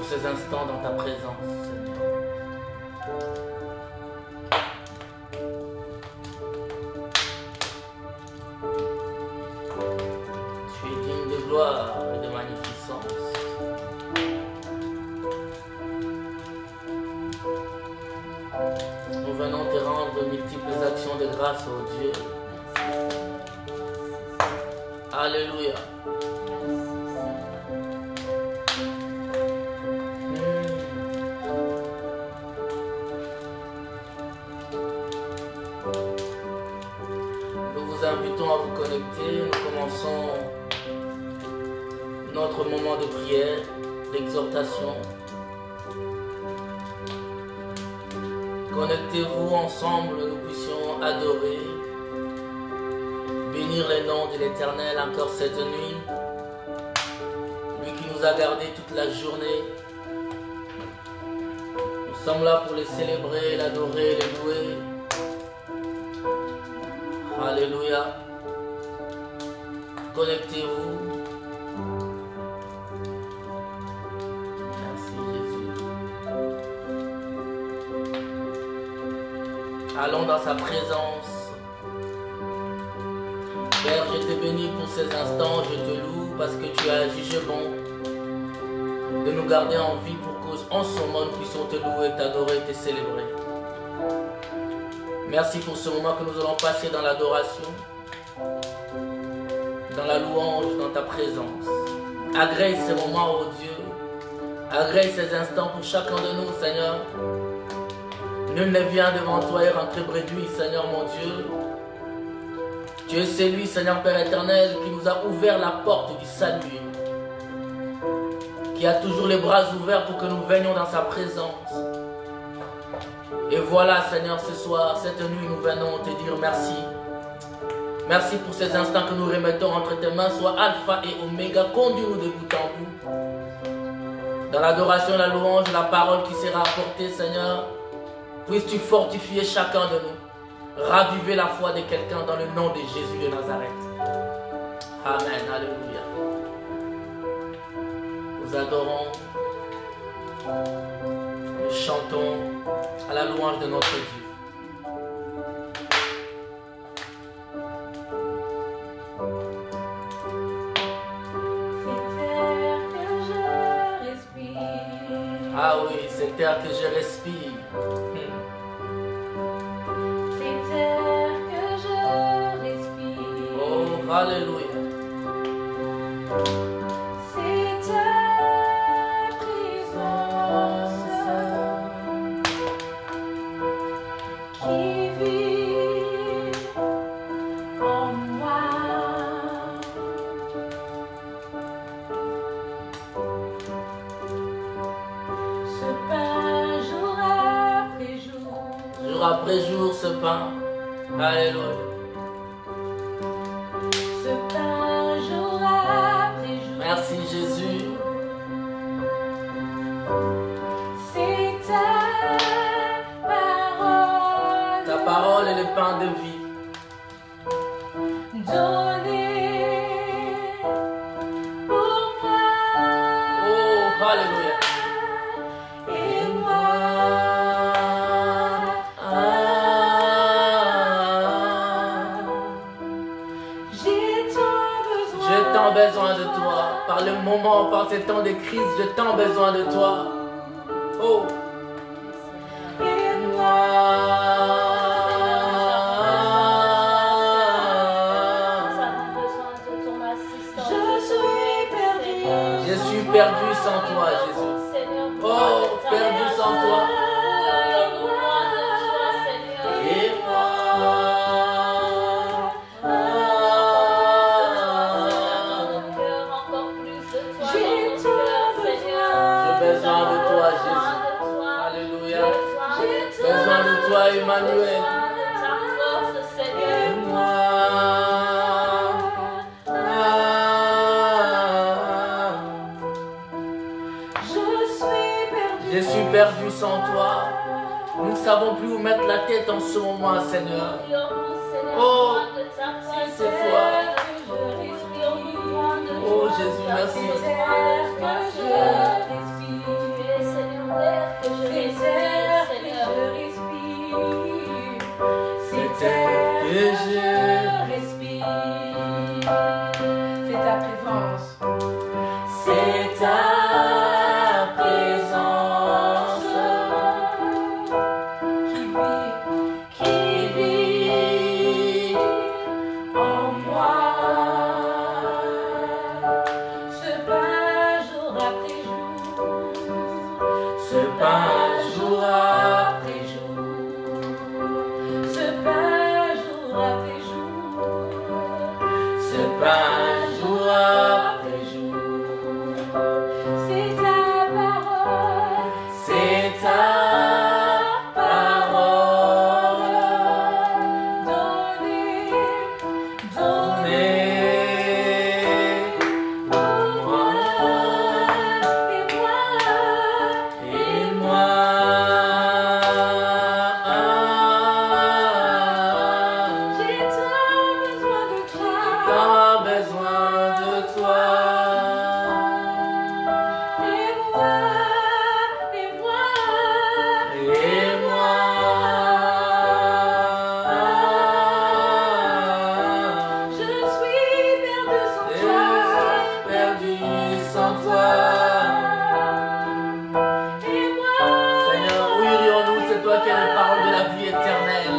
Ces instants dans ta présence, Seigneur. Tu es digne de gloire et de magnificence. Nous venons te rendre multiples actions de grâce, ô Dieu. Alléluia. Invitons à vous connecter. Nous commençons notre moment de prière, d'exhortation. Connectez-vous ensemble, nous puissions adorer, bénir les noms de l'Éternel encore cette nuit, lui qui nous a gardés toute la journée. Nous sommes là pour les célébrer, l'adorer, les louer. Alléluia. Connectez-vous. Merci Jésus. Allons dans sa présence. Père, je te bénis pour ces instants, je te loue parce que tu as jugé bon de nous garder en vie pour qu'en ce moment nous puissions te louer, t'adorer, te célébrer. Merci pour ce moment que nous allons passer dans l'adoration, dans la louange, dans ta présence. Agrée ces moments, ô Dieu. Agrée ces instants pour chacun de nous, Seigneur. Nul ne vient devant toi et rentrer bréduit, Seigneur mon Dieu. Tu es celui, Seigneur Père éternel, qui nous a ouvert la porte du salut, qui a toujours les bras ouverts pour que nous venions dans sa présence. Et voilà, Seigneur, ce soir, cette nuit, nous venons te dire merci. Merci pour ces instants que nous remettons entre tes mains, soit Alpha et Oméga, conduis-nous de bout en bout. Dans l'adoration, la louange, la parole qui sera apportée, Seigneur, puisses-tu fortifier chacun de nous, raviver la foi de quelqu'un dans le nom de Jésus de Nazareth. Amen, alléluia. Nous adorons, nous chantons à la louange de notre Dieu. Ah oui, c'est terre que je respire. C'est terre que je respire. Oh, alléluia. C'est ta présence qui vit en moi. Ce pain jour après jour. Jour après jour, ce pain. Alléluia. Ce pain jour après jour. Merci Jésus. C'est ta parole. Ta parole est le pain de vie. Donnée pour moi. Oh, alléluia. Et moi besoin de toi. Par le moment, par ces temps de crise, j'ai tant besoin de toi. Oh. Je suis perdu sans toi, Jésus. Oh, perdu sans toi. Et moi, j'ai besoin de toi, Jésus. Alléluia. Besoin de toi, Emmanuel. Et moi, je suis perdu sans toi. Nous ne savons plus où mettre la tête en ce moment, Seigneur. Oh, si c'est toi. Oh, Jésus, merci. C'était que je respire. C'est ta présence. C'est ta présence qui vit en moi. Ce pain jour après jour. Ce pain jour après jour. Ce pain jour après jour. Ce pain jour après jour. C'est ta parole. C'est ta parole Donnée. donnée à moi. Et moi, J'ai tant besoin de toi. tant besoin de toi. Et moi, et moi, Et moi, je suis perdu sans je toi. suis perdu sans toi. Et moi, Seigneur, où irions-nous? C'est toi qui as les paroles de la vie éternelle.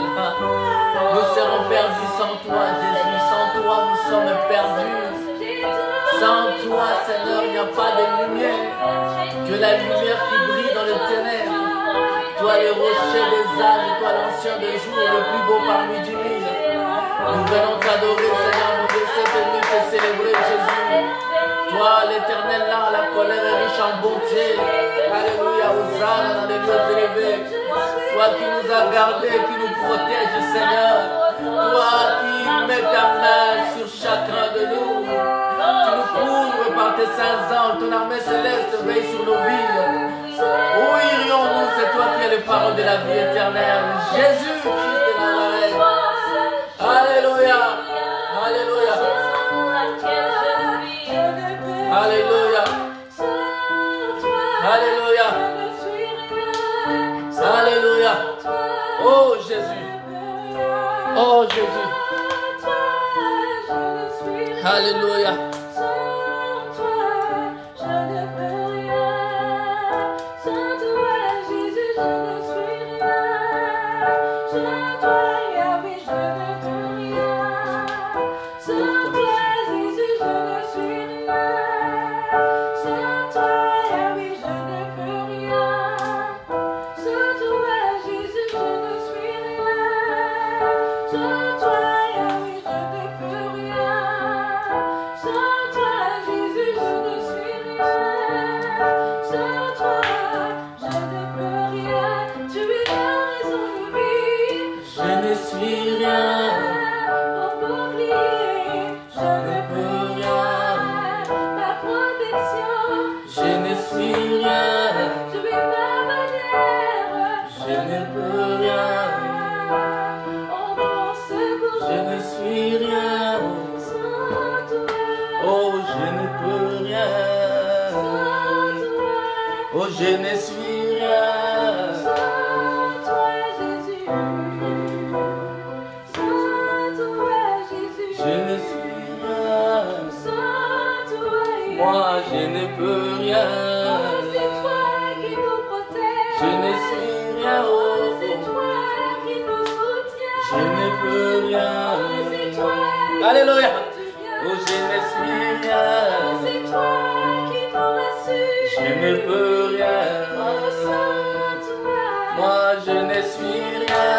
Nous serons perdus sans toi, Jésus. Sans toi, nous sommes perdus. j'ai Sans toi, Seigneur, il n'y a pas de lumière. Que la lumière qui brille dans les ténèbres. Toi, le rocher des âges, toi, l'ancien des jours, le plus beau parmi 10 000. Nous venons t'adorer, Seigneur, mon Dieu, cette nuit, te célébrer, Jésus. Toi, l'éternel, là, la colère est riche en bonté. Alléluia, Hosanna dans les lieux élevés. Toi qui nous as gardés, qui nous protège, Seigneur. Toi qui mets ta main sur chacun de nous. Tu nous couvres par tes saints anges. Ton armée céleste veille sur nos vies. Où irions-nous? C'est toi qui as les paroles de la vie éternelle. Jésus, Christ de Nazareth. Alléluia. Alléluia. Alléluia. Alléluia. Alléluia. Oh Jésus. Oh Jésus. Alléluia. Je ne suis rien. Sans toi, Jésus. Sans toi, Jésus. Je ne suis rien. Sans Je ne peux rien. Oh, c'est toi qui Alléluia. fais du bien. Oh, je ne suis rien. Oh, c'est toi qui nous rassures. Je ne peux rien. Oh, sans toi. Moi, je ne suis rien.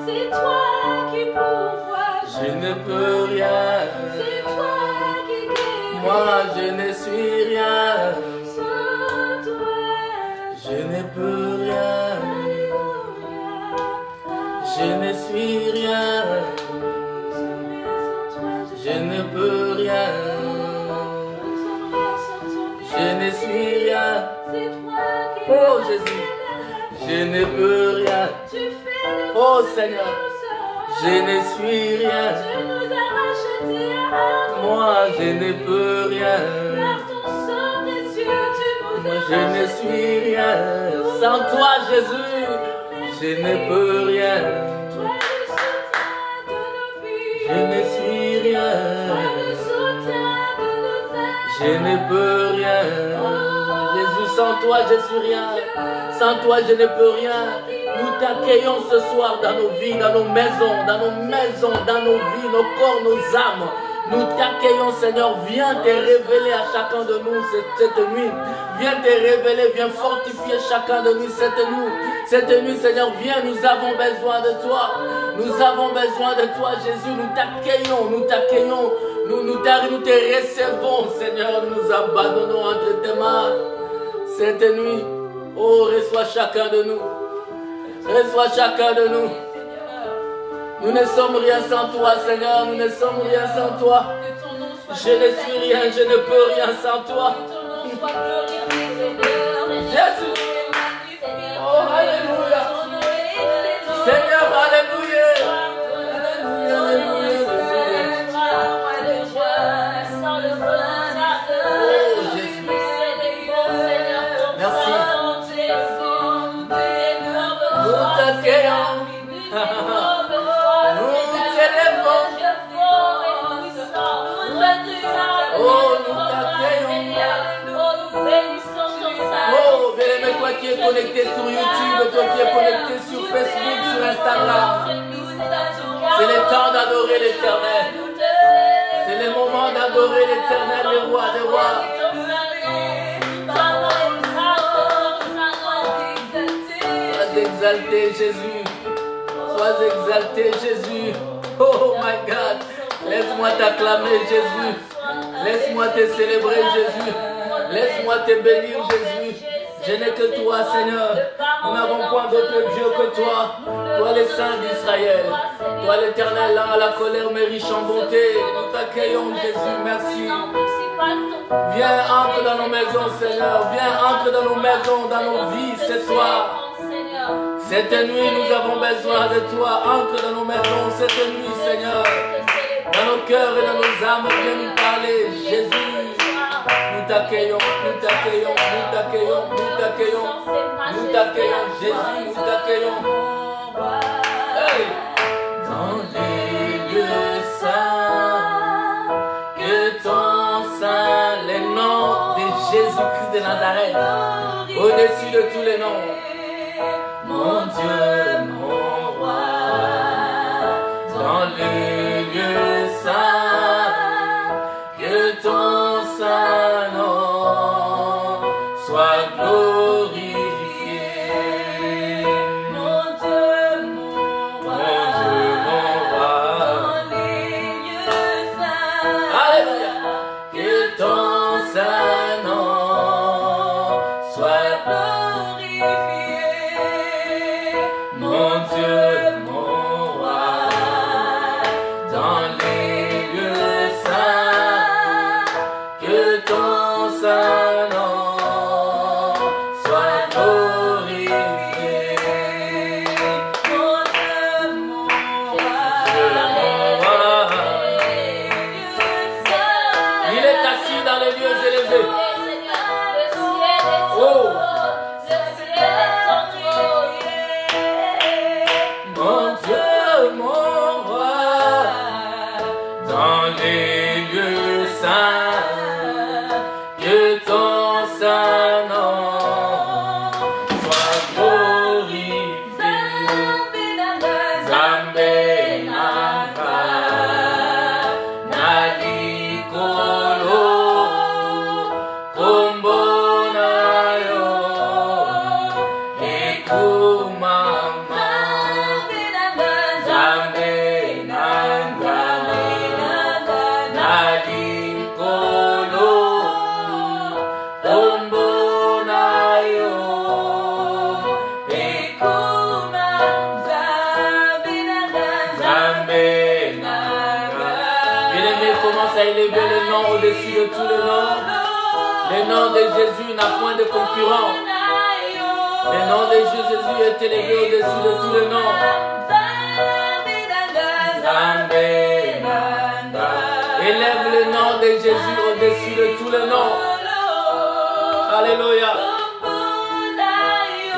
C'est toi qui pourvois. Je ne peux rien. C'est toi qui guéris. Moi, je ne suis rien. Sans toi. Je ne peux rien. Alléluia. Je ne suis rien. Je ne peux rien. Je ne suis rien. Oh Jésus, je ne peux rien. Oh Seigneur, je ne suis rien. Moi, je ne peux rien. Moi, je ne suis rien. Sans toi, Jésus, je ne peux rien. Je ne suis rien. Je ne peux rien. Jésus, sans toi, je suis rien. Sans toi, je ne peux rien. Nous t'accueillons ce soir dans nos vies, dans nos maisons, dans nos vies, nos corps, nos âmes. Nous t'accueillons, Seigneur. Viens te révéler à chacun de nous cette nuit. Viens te révéler, viens fortifier chacun de nous cette nuit, Seigneur. Viens, nous avons besoin de toi. Nous avons besoin de toi, Jésus. Nous t'accueillons, nous t'accueillons. Nous te recevons, Seigneur. Nous nous abandonnons entre tes mains cette nuit. Oh, reçois chacun de nous. Reçois chacun de nous. Nous ne sommes rien sans toi, Seigneur. Nous ne sommes rien sans toi. Je ne suis rien, je ne peux rien sans toi. Jésus. Oh, alléluia. Seigneur, alléluia. Alléluia, Oh, Jésus. Merci. Nous t'accueillons. Nous t'élèvons. Oh, nous t'accueillons. Oh, bien-aimé, toi qui es connecté sur YouTube, toi qui es connecté sur Facebook, sur Instagram, c'est le temps d'adorer l'Éternel. C'est le moment d'adorer l'Éternel, le roi des rois. Sois exalté, Jésus. Sois exalté, Jésus. Oh my God. Laisse-moi t'acclamer, Jésus. Laisse-moi te célébrer, Jésus. Laisse-moi te bénir, Jésus. Je n'ai que toi, Seigneur. Nous n'avons point d'autre Dieu que toi. Toi, le Saint d'Israël. Toi, l'Éternel, lent à la colère, mais riche en bonté. Nous t'accueillons, Jésus. Merci. Viens, entre dans nos maisons, Seigneur. Viens, entre dans nos maisons, dans nos vies ce soir. Cette nuit, nous avons besoin de toi. Entre dans nos maisons cette nuit, Seigneur. Dans nos cœurs et dans nos âmes, viens nous parler, Jésus. Nous t'accueillons, nous t'accueillons, nous t'accueillons, nous t'accueillons. Nous t'accueillons, Jésus, nous t'accueillons. Hey. Dans les lieux saints, que ton sein, les noms de Jésus-Christ de Nazareth, au-dessus de tous les noms. Mon Dieu, mon roi, dans les lieux saints, que ton saint nom soit glorifié. Mon Dieu, mon roi, dans les lieux saints, alléluia, que ton saint nom soit glorifié. élever le nom au-dessus de tous les noms. Le nom de Jésus n'a point de concurrent. Le nom de Jésus est élevé au-dessus de tous les noms. Élève le nom de Jésus au-dessus de tous les noms. Alléluia.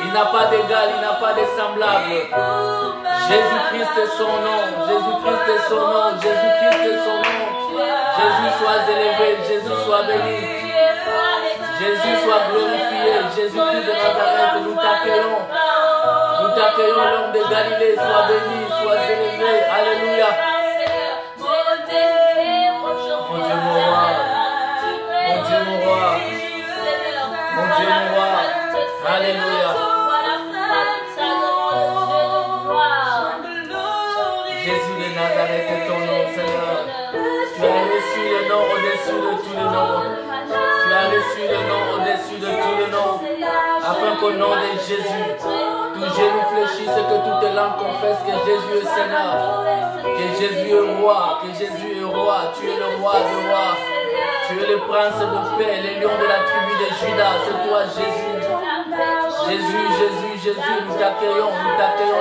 Il n'a pas d'égal, il n'a pas de semblable. Jésus-Christ est son nom. Jésus-Christ est son nom. Jésus-Christ est son nom. Jésus soit élevé. Jésus soit béni. Jésus soit glorifié. Jésus-Christ de Nazareth, nous t'accueillons. Nous t'accueillons, l'homme de Galilée. Sois béni, sois élevé. Alléluia. Mon Dieu, mon roi. Mon Dieu, mon roi. Mon Dieu, mon roi. Alléluia. Jésus de Nazareth est ton nom, Seigneur. Tu as reçu le nom au-dessus de tous les noms. Tu as reçu le nom au-dessus de tous les noms. Afin qu'au nom de Jésus, tout genou fléchisse, que toute langue confesse que Jésus est Seigneur. Que Jésus est roi. Que Jésus est roi. Tu es le roi des rois. Tu es le prince de paix, le lion de la tribu de Judas. C'est toi, Jésus. Jésus, Jésus, Jésus, nous t'accueillons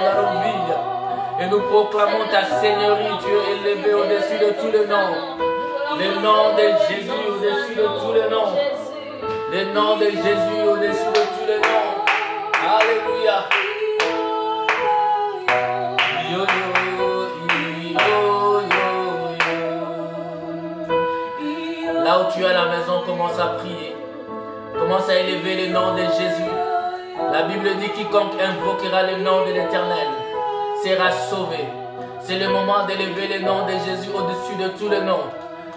dans nos vies. Et nous proclamons ta seigneurie. Tu es élevé au-dessus de tous les noms. Le nom de Jésus au-dessus de tous les noms. Le nom de Jésus au-dessus de tous les noms. Alléluia. Yo, yo, yo, yo. Là où tu es à la maison, commence à prier. Commence à élever le nom de Jésus. La Bible dit quiconque invoquera le nom de l'Éternel sera sauvé. C'est le moment d'élever le nom de Jésus au-dessus de tous les noms.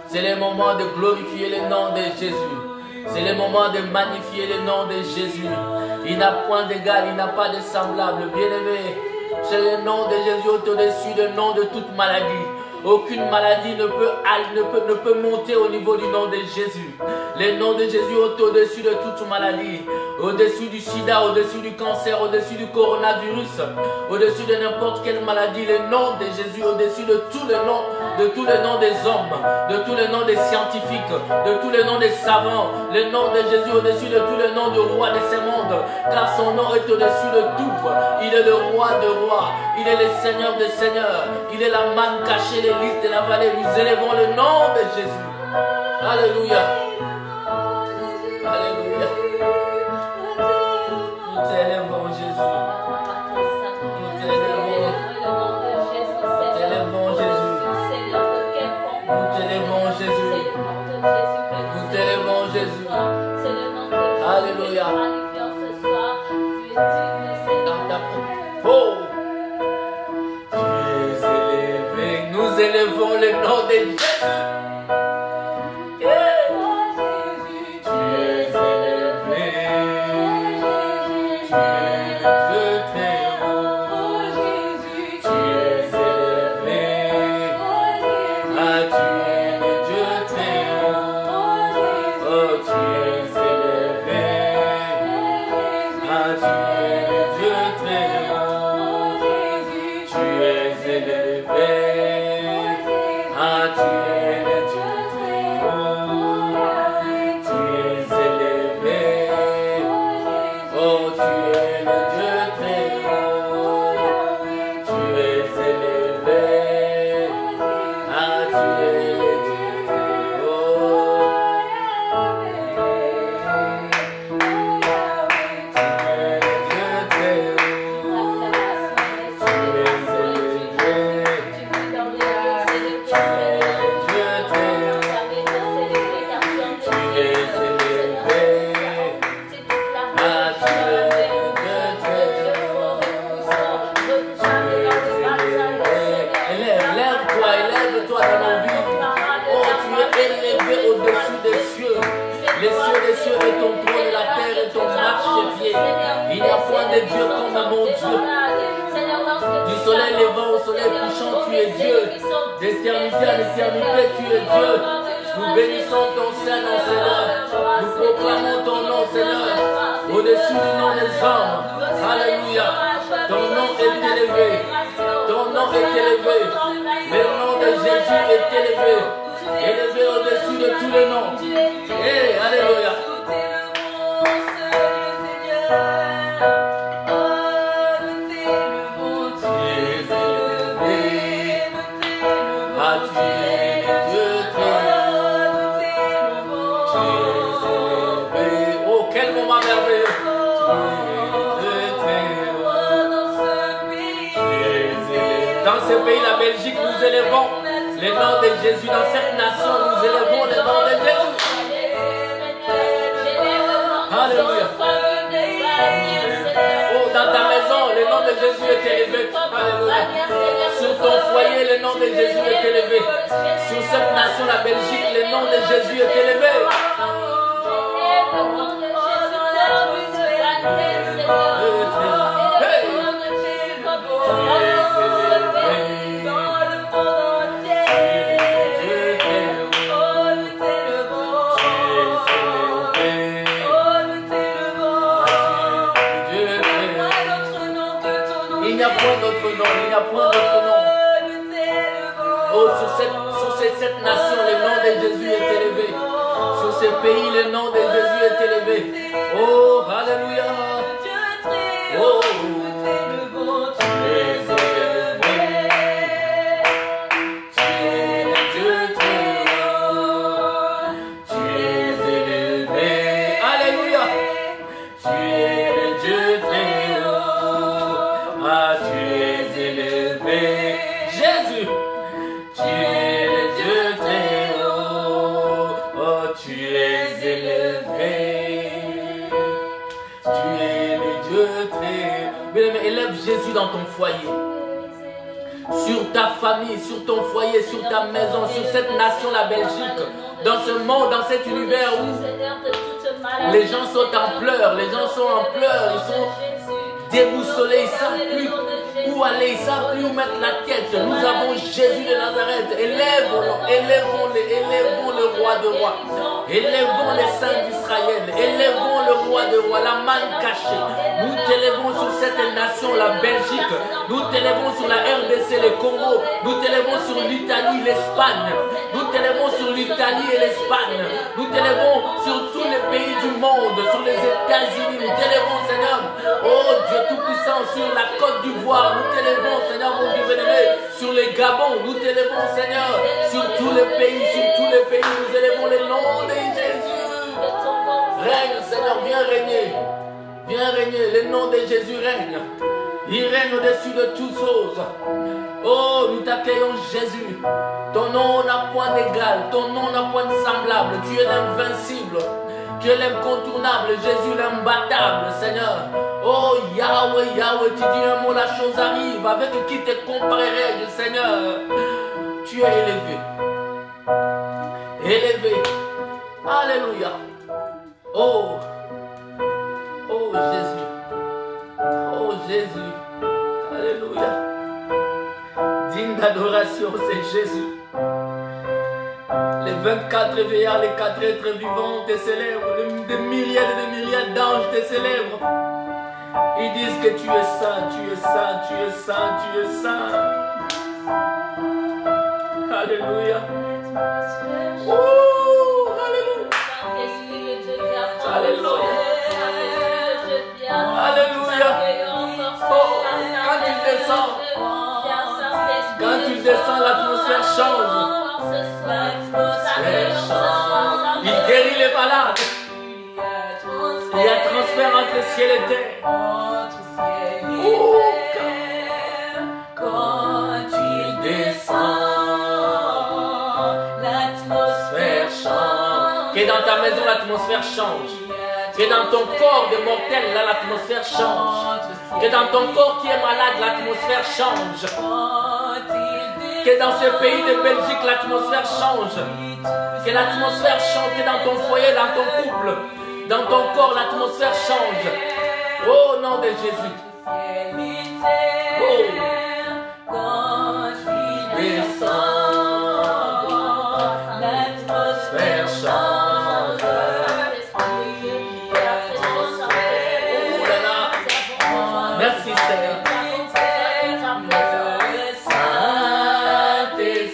C'est le moment de glorifier le nom de Jésus. C'est le moment de magnifier le nom de Jésus. Il n'a point d'égal, il n'a pas de semblable. Bien-aimé, c'est le nom de Jésus au-dessus du nom de toute maladie. Aucune maladie ne peut monter au niveau du nom de Jésus. Le nom de Jésus est au-dessus de toute maladie. Au-dessus du sida, au-dessus du cancer, au-dessus du coronavirus, au-dessus de n'importe quelle maladie. Le nom de Jésus au-dessus de tous les noms des hommes, de tous les noms des scientifiques, de tous les noms des savants. Le nom de Jésus au-dessus de tous les noms du roi de ce monde. Car son nom est au-dessus de tout. Il est le roi de rois. Il est le Seigneur des seigneurs. Il est la manne cachée des listes de la vallée. Nous élevons le nom de Jésus. Alléluia. Alléluia. Nous t'élevons Jésus. Nous t'élevons. Nous t'élevons Jésus. Nous t'élevons Jésus. Nous t'élevons Jésus. Alléluia. Oh. Tu es élevé. Nous élevons le nom de Jésus. Élevé au-dessus de tous les noms. Hey, alléluia. Dans ce pays, la Belgique, nous élevons les noms de Jésus. Dans cette nation, nous élevons les noms de Jésus. Alléluia. Oh, dans ta maison, le nom de Jésus est élevé. Alléluia. Sur ton foyer, le nom de Jésus est élevé. Sur cette nation, la Belgique, le nom de Jésus est élevé. Il n'y a point d'autre nom, il n'y a point d'autre nom. Oh, sur cette nation, le nom de Jésus est élevé. Sur ce pays, le nom de Jésus est élevé. Oh, alléluia. Oh, Jésus dans ton foyer, sur ta famille, sur ton foyer, sur ta maison, sur cette nation, la Belgique, dans ce monde, dans cet univers où les gens sont en pleurs, les gens sont en pleurs, ils sont déboussolés, ils ne savent plus où aller, ils ne savent plus où mettre la tête. Nous avons Jésus de Nazareth, élevons le roi de rois, élevons les saints d'Israël, élevons le roi de rois, la manne cachée. Nous t'élevons sur cette nation, la Belgique, nous t'élevons sur la RDC, le Congo, nous t'élevons sur l'Italie, l'Espagne, nous t'élevons sur l'Italie et l'Espagne, nous t'élevons sur tous les pays du monde, sur les États-Unis, nous t'élevons, Seigneur, oh Dieu Tout-Puissant, sur la Côte d'Ivoire, nous t'élevons, Seigneur, mon Dieu bien-aimé, sur les Gabon, nous t'élevons, Seigneur, sur tous les pays, nous élevons le nom de Jésus. Règne, Seigneur, viens régner. Viens régner, le nom de Jésus règne. Il règne au-dessus de toutes choses. Oh, nous t'accueillons Jésus. Ton nom n'a point d'égal, ton nom n'a point de semblable. Tu es l'invincible, tu es l'incontournable, Jésus l'imbattable, Seigneur. Oh, Yahweh, Yahweh, tu dis un mot, la chose arrive. Avec qui te comparerai-je, Seigneur? Tu es élevé. Élevé. Alléluia. Oh. Oh Jésus, oh Jésus, alléluia. Digne d'adoration, c'est Jésus. Les 24 veillards, les 4 êtres vivants te célèbrent, des myriades et des myriades d'anges te célèbrent. Ils disent que tu es saint, tu es saint, tu es saint, tu es saint. Alléluia. Oh, alléluia. Alléluia. Alléluia. Oh, quand tu descends, l'atmosphère change. Il guérit les malades. Il y a transfert entre ciel et terre. Oh, quand il descend, l'atmosphère change. Que dans ta maison, l'atmosphère change. Que dans ton corps de mortel, là, l'atmosphère change. Que dans ton corps qui est malade, l'atmosphère change. Que dans ce pays de Belgique, l'atmosphère change. Que l'atmosphère change. Que dans ton foyer, dans ton couple, dans ton corps, l'atmosphère change. Oh, nom de Jésus. Oh. L'atmosphère change. Merci Seigneur. Le Saint-Esprit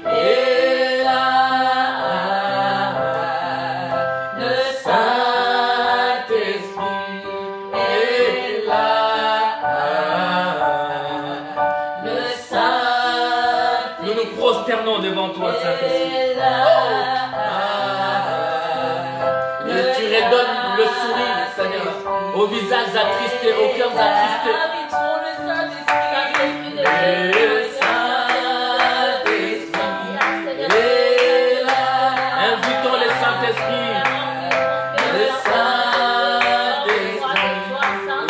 est là. prosternons devant toi, Saint-Esprit. Tu redonnes le sourire, Seigneur, au visage attristé, au cœur attristé. Invitons le Saint-Esprit. Le Saint-Esprit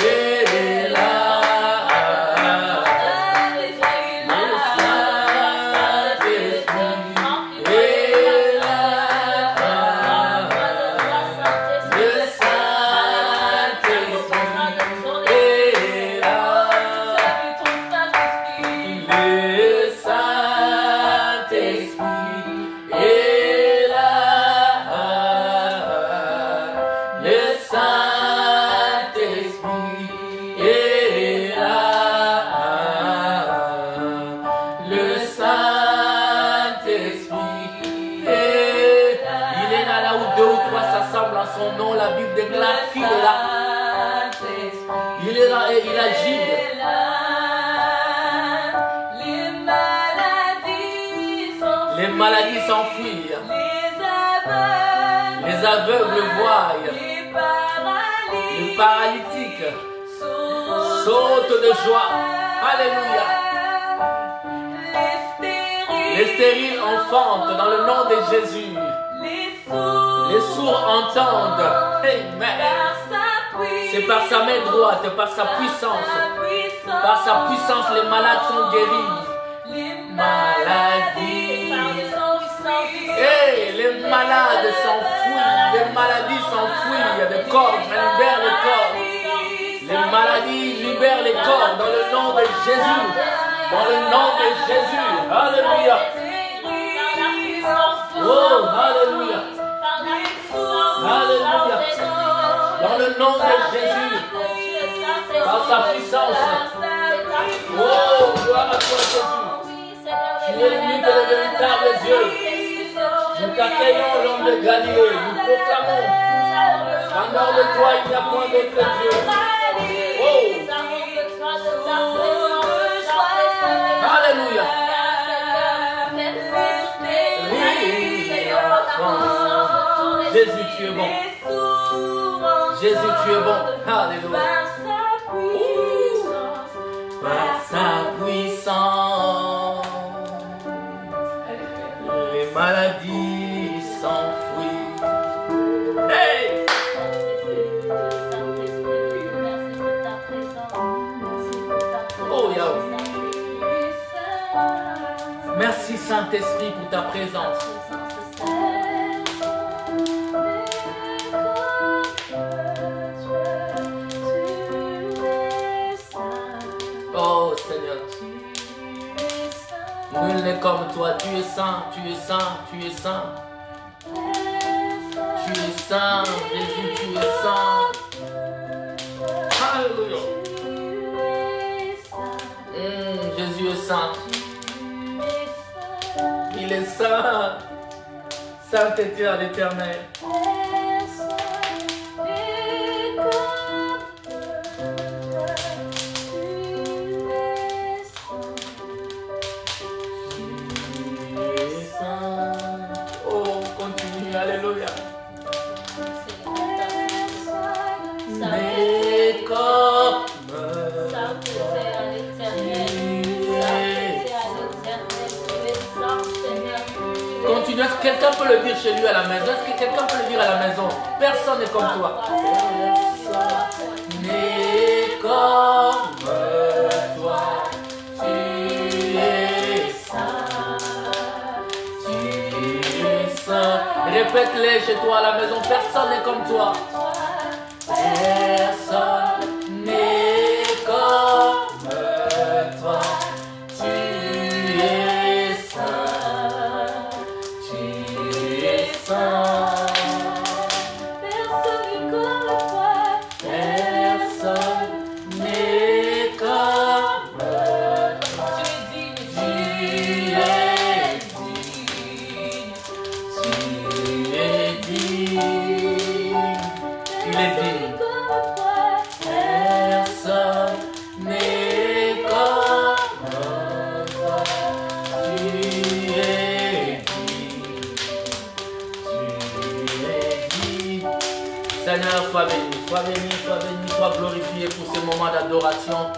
est là. Son nom, la Bible déclare qu'il est là. Il est là et il agit. Les maladies s'enfuient. Les aveugles voient. Les paralytiques sautent de joie. Alléluia. Les stériles enfantent dans le nom de Jésus. Les sourds entendent. Amen. C'est par sa main droite, par sa puissance. Par sa puissance, les malades sont guéris. Maladies. Hey, les malades s'enfuient. Les maladies s'enfuient des corps. Je libère les corps. Les maladies libèrent les corps dans le nom de Jésus. Dans le nom de Jésus. Alléluia. Oh, alléluia. Alléluia. Dans le nom de Jésus. Par sa puissance. Oh, gloire à toi, Jésus. Tu es l'unique et le véritable Dieu. Nous t'accueillons, l'homme de Galilée. Nous proclamons qu'en dehors de toi, il n'y a point d'autre Dieu. Oh. Alléluia. Jésus, tu es bon. Jésus, tu es bon. Alléluia. Par sa puissance, les maladies s'enfuient. Hey! Oh, Yahweh. Merci, Saint-Esprit, pour ta présence. Oh Seigneur, nul n'est comme toi, tu es saint, tu es saint, tu es saint. Tu es saint, Jésus, tu es saint. Alléluia. Jésus est saint. Il est saint. Sainteté à l'Éternel. Alléluia. Mais comme continue. Est-ce que quelqu'un peut le dire chez lui à la maison? Est-ce que quelqu'un peut le dire à la maison? Personne n'est comme toi. Mais comme toi, tu es saint. Tu es saint. Répète-les chez toi à la maison. Personne n'est comme toi. Personne n'est comme toi. Tu es saint. Tu es saint. Personne n'est comme toi. Personne n'est comme toi. Tu es digne. Tu es digne. sois béni, sois béni, sois béni, sois glorifié pour ce moment d'adoration,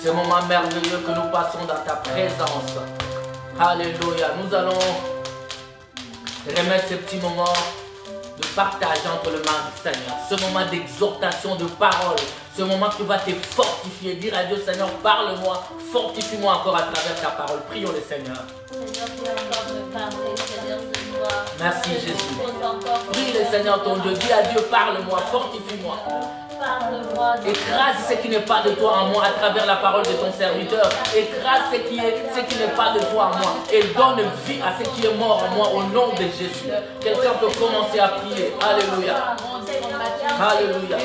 ce moment merveilleux que nous passons dans ta présence. Alléluia. Nous allons remettre ce petit moment de partage entre les mains du Seigneur, ce moment d'exhortation, de parole, ce moment qui va te fortifier, dire à Dieu, Seigneur, parle-moi, fortifie-moi encore à travers ta parole. Prions le Seigneur. Seigneur, tu vas encore me parler, Seigneur, de moi. Merci Jésus. Prie le Seigneur ton Dieu, dis à Dieu, parle-moi, fortifie-moi. Parle-moi. Écrase ce qui n'est pas de toi en moi à travers la parole de ton serviteur. Écrase ce qui n'est pas de toi en moi. Et donne vie à ce qui est mort en moi au nom de Jésus. Quelqu'un peut commencer à prier. Alléluia. Alléluia.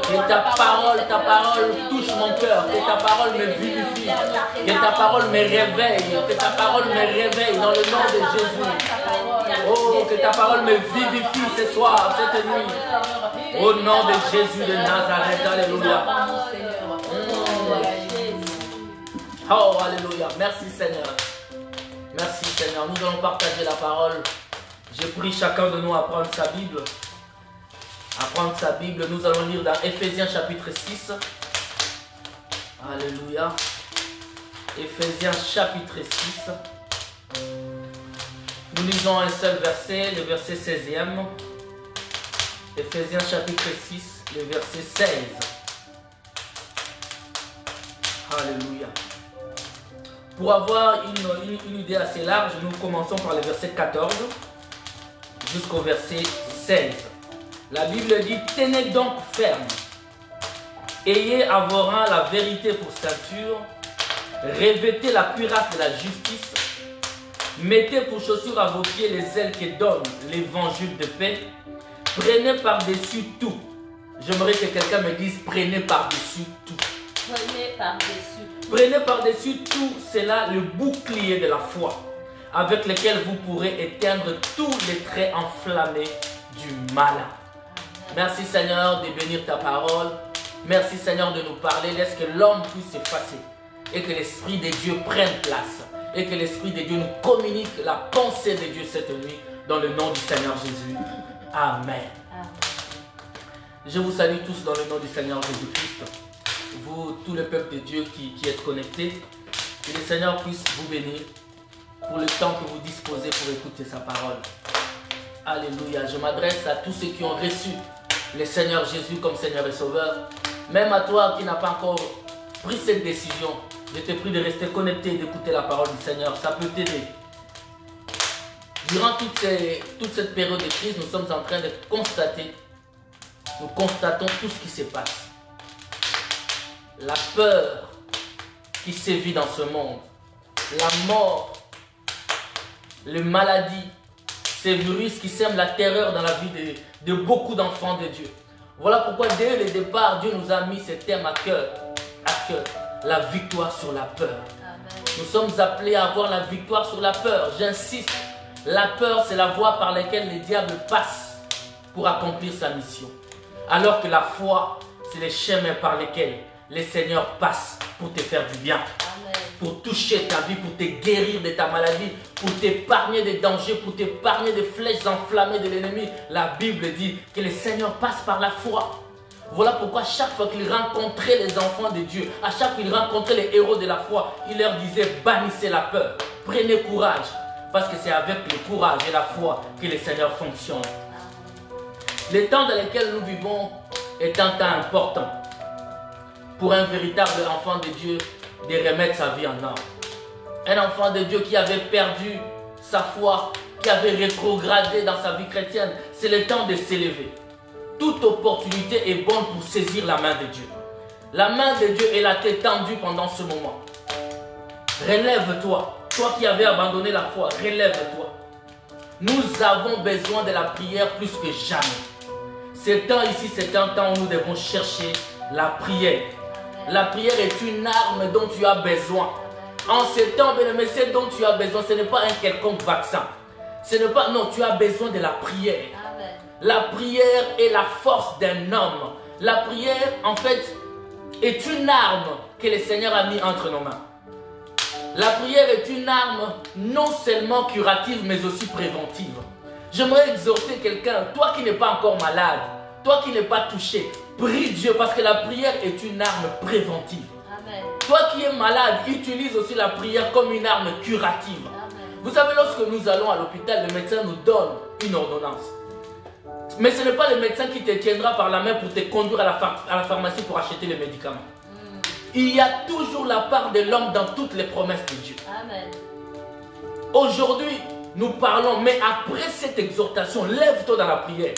Que ta parole touche mon cœur. Que ta parole me vivifie. Que ta parole me réveille. Que ta parole me réveille dans le nom de Jésus. Oh, que ta parole me vivifie ce soir, cette nuit. Au nom de Jésus de Nazareth. Alléluia. Oh, alléluia. Merci Seigneur. Merci Seigneur. Nous allons partager la parole. Je prie chacun de nous à prendre sa Bible. À prendre sa Bible. Nous allons lire dans Éphésiens chapitre 6. Alléluia. Éphésiens chapitre 6. Nous lisons un seul verset, le verset 16e. Éphésiens chapitre 6, le verset 16. Alléluia. Pour avoir une idée assez large, nous commençons par le verset 14 jusqu'au verset 16. La Bible dit, tenez donc ferme. Ayez à vos reins la vérité pour ceinture. Revêtez la cuirasse de la justice. Mettez pour chaussures à vos pieds les ailes qui donnent l'évangile de paix. Prenez par-dessus tout. J'aimerais que quelqu'un me dise, prenez par-dessus tout. Prenez par-dessus. Prenez par-dessus tout cela le bouclier de la foi, avec lequel vous pourrez éteindre tous les traits enflammés du malin. Merci Seigneur de bénir ta parole. Merci Seigneur de nous parler. Laisse que l'homme puisse s'effacer et que l'Esprit de Dieu prenne place. Et que l'Esprit de Dieu nous communique la pensée de Dieu cette nuit dans le nom du Seigneur Jésus. Amen. Je vous salue tous dans le nom du Seigneur Jésus-Christ. Vous, tout le peuple de Dieu qui êtes connectés, que le Seigneur puisse vous bénir pour le temps que vous disposez pour écouter sa parole. Alléluia. Je m'adresse à tous ceux qui ont reçu le Seigneur Jésus comme Seigneur et Sauveur. Même à toi qui n'as pas encore pris cette décision, je te prie de rester connecté et d'écouter la parole du Seigneur. Ça peut t'aider. Durant toute cette période de crise, nous sommes en train de constater, nous constatons tout ce qui se passe. La peur qui sévit dans ce monde, la mort, les maladies, ces virus qui sèment la terreur dans la vie de beaucoup d'enfants de Dieu. Voilà pourquoi dès le départ, Dieu nous a mis ce thème à cœur. La victoire sur la peur. Amen. Nous sommes appelés à avoir la victoire sur la peur. J'insiste, la peur c'est la voie par laquelle le diable passe pour accomplir sa mission. Alors que la foi c'est les chemins par lesquels le Seigneur passe pour te faire du bien. Amen. Pour toucher ta vie, pour te guérir de ta maladie, pour t'épargner des dangers, pour t'épargner des flèches enflammées de l'ennemi. La Bible dit que le Seigneur passe par la foi. Voilà pourquoi chaque fois qu'il rencontrait les enfants de Dieu, à chaque fois qu'il rencontrait les héros de la foi, il leur disait, bannissez la peur, prenez courage, parce que c'est avec le courage et la foi que le Seigneur fonctionne. Le temps dans lequel nous vivons est un temps important pour un véritable enfant de Dieu de remettre sa vie en ordre. Un enfant de Dieu qui avait perdu sa foi, qui avait rétrogradé dans sa vie chrétienne, c'est le temps de s'élever. Toute opportunité est bonne pour saisir la main de Dieu. La main de Dieu est la tête tendue pendant ce moment. Relève-toi. Toi qui avais abandonné la foi, relève-toi. Nous avons besoin de la prière plus que jamais. Ce temps ici, c'est un temps où nous devons chercher la prière. La prière est une arme dont tu as besoin. En ce temps, bien-aimé, ce dont tu as besoin, ce n'est pas un quelconque vaccin. Ce n'est pas, non, tu as besoin de la prière. La prière est la force d'un homme. La prière, en fait, est une arme que le Seigneur a mis entre nos mains. La prière est une arme non seulement curative, mais aussi préventive. J'aimerais exhorter quelqu'un, toi qui n'es pas encore malade, toi qui n'es pas touché, prie Dieu parce que la prière est une arme préventive. Amen. Toi qui es malade, utilise aussi la prière comme une arme curative. Amen. Vous savez, lorsque nous allons à l'hôpital, le médecin nous donne une ordonnance. Mais ce n'est pas le médecin qui te tiendra par la main pour te conduire à la pharmacie pour acheter les médicaments. Il y a toujours la part de l'homme dans toutes les promesses de Dieu. Amen. Aujourd'hui, nous parlons, mais après cette exhortation, lève-toi dans la prière.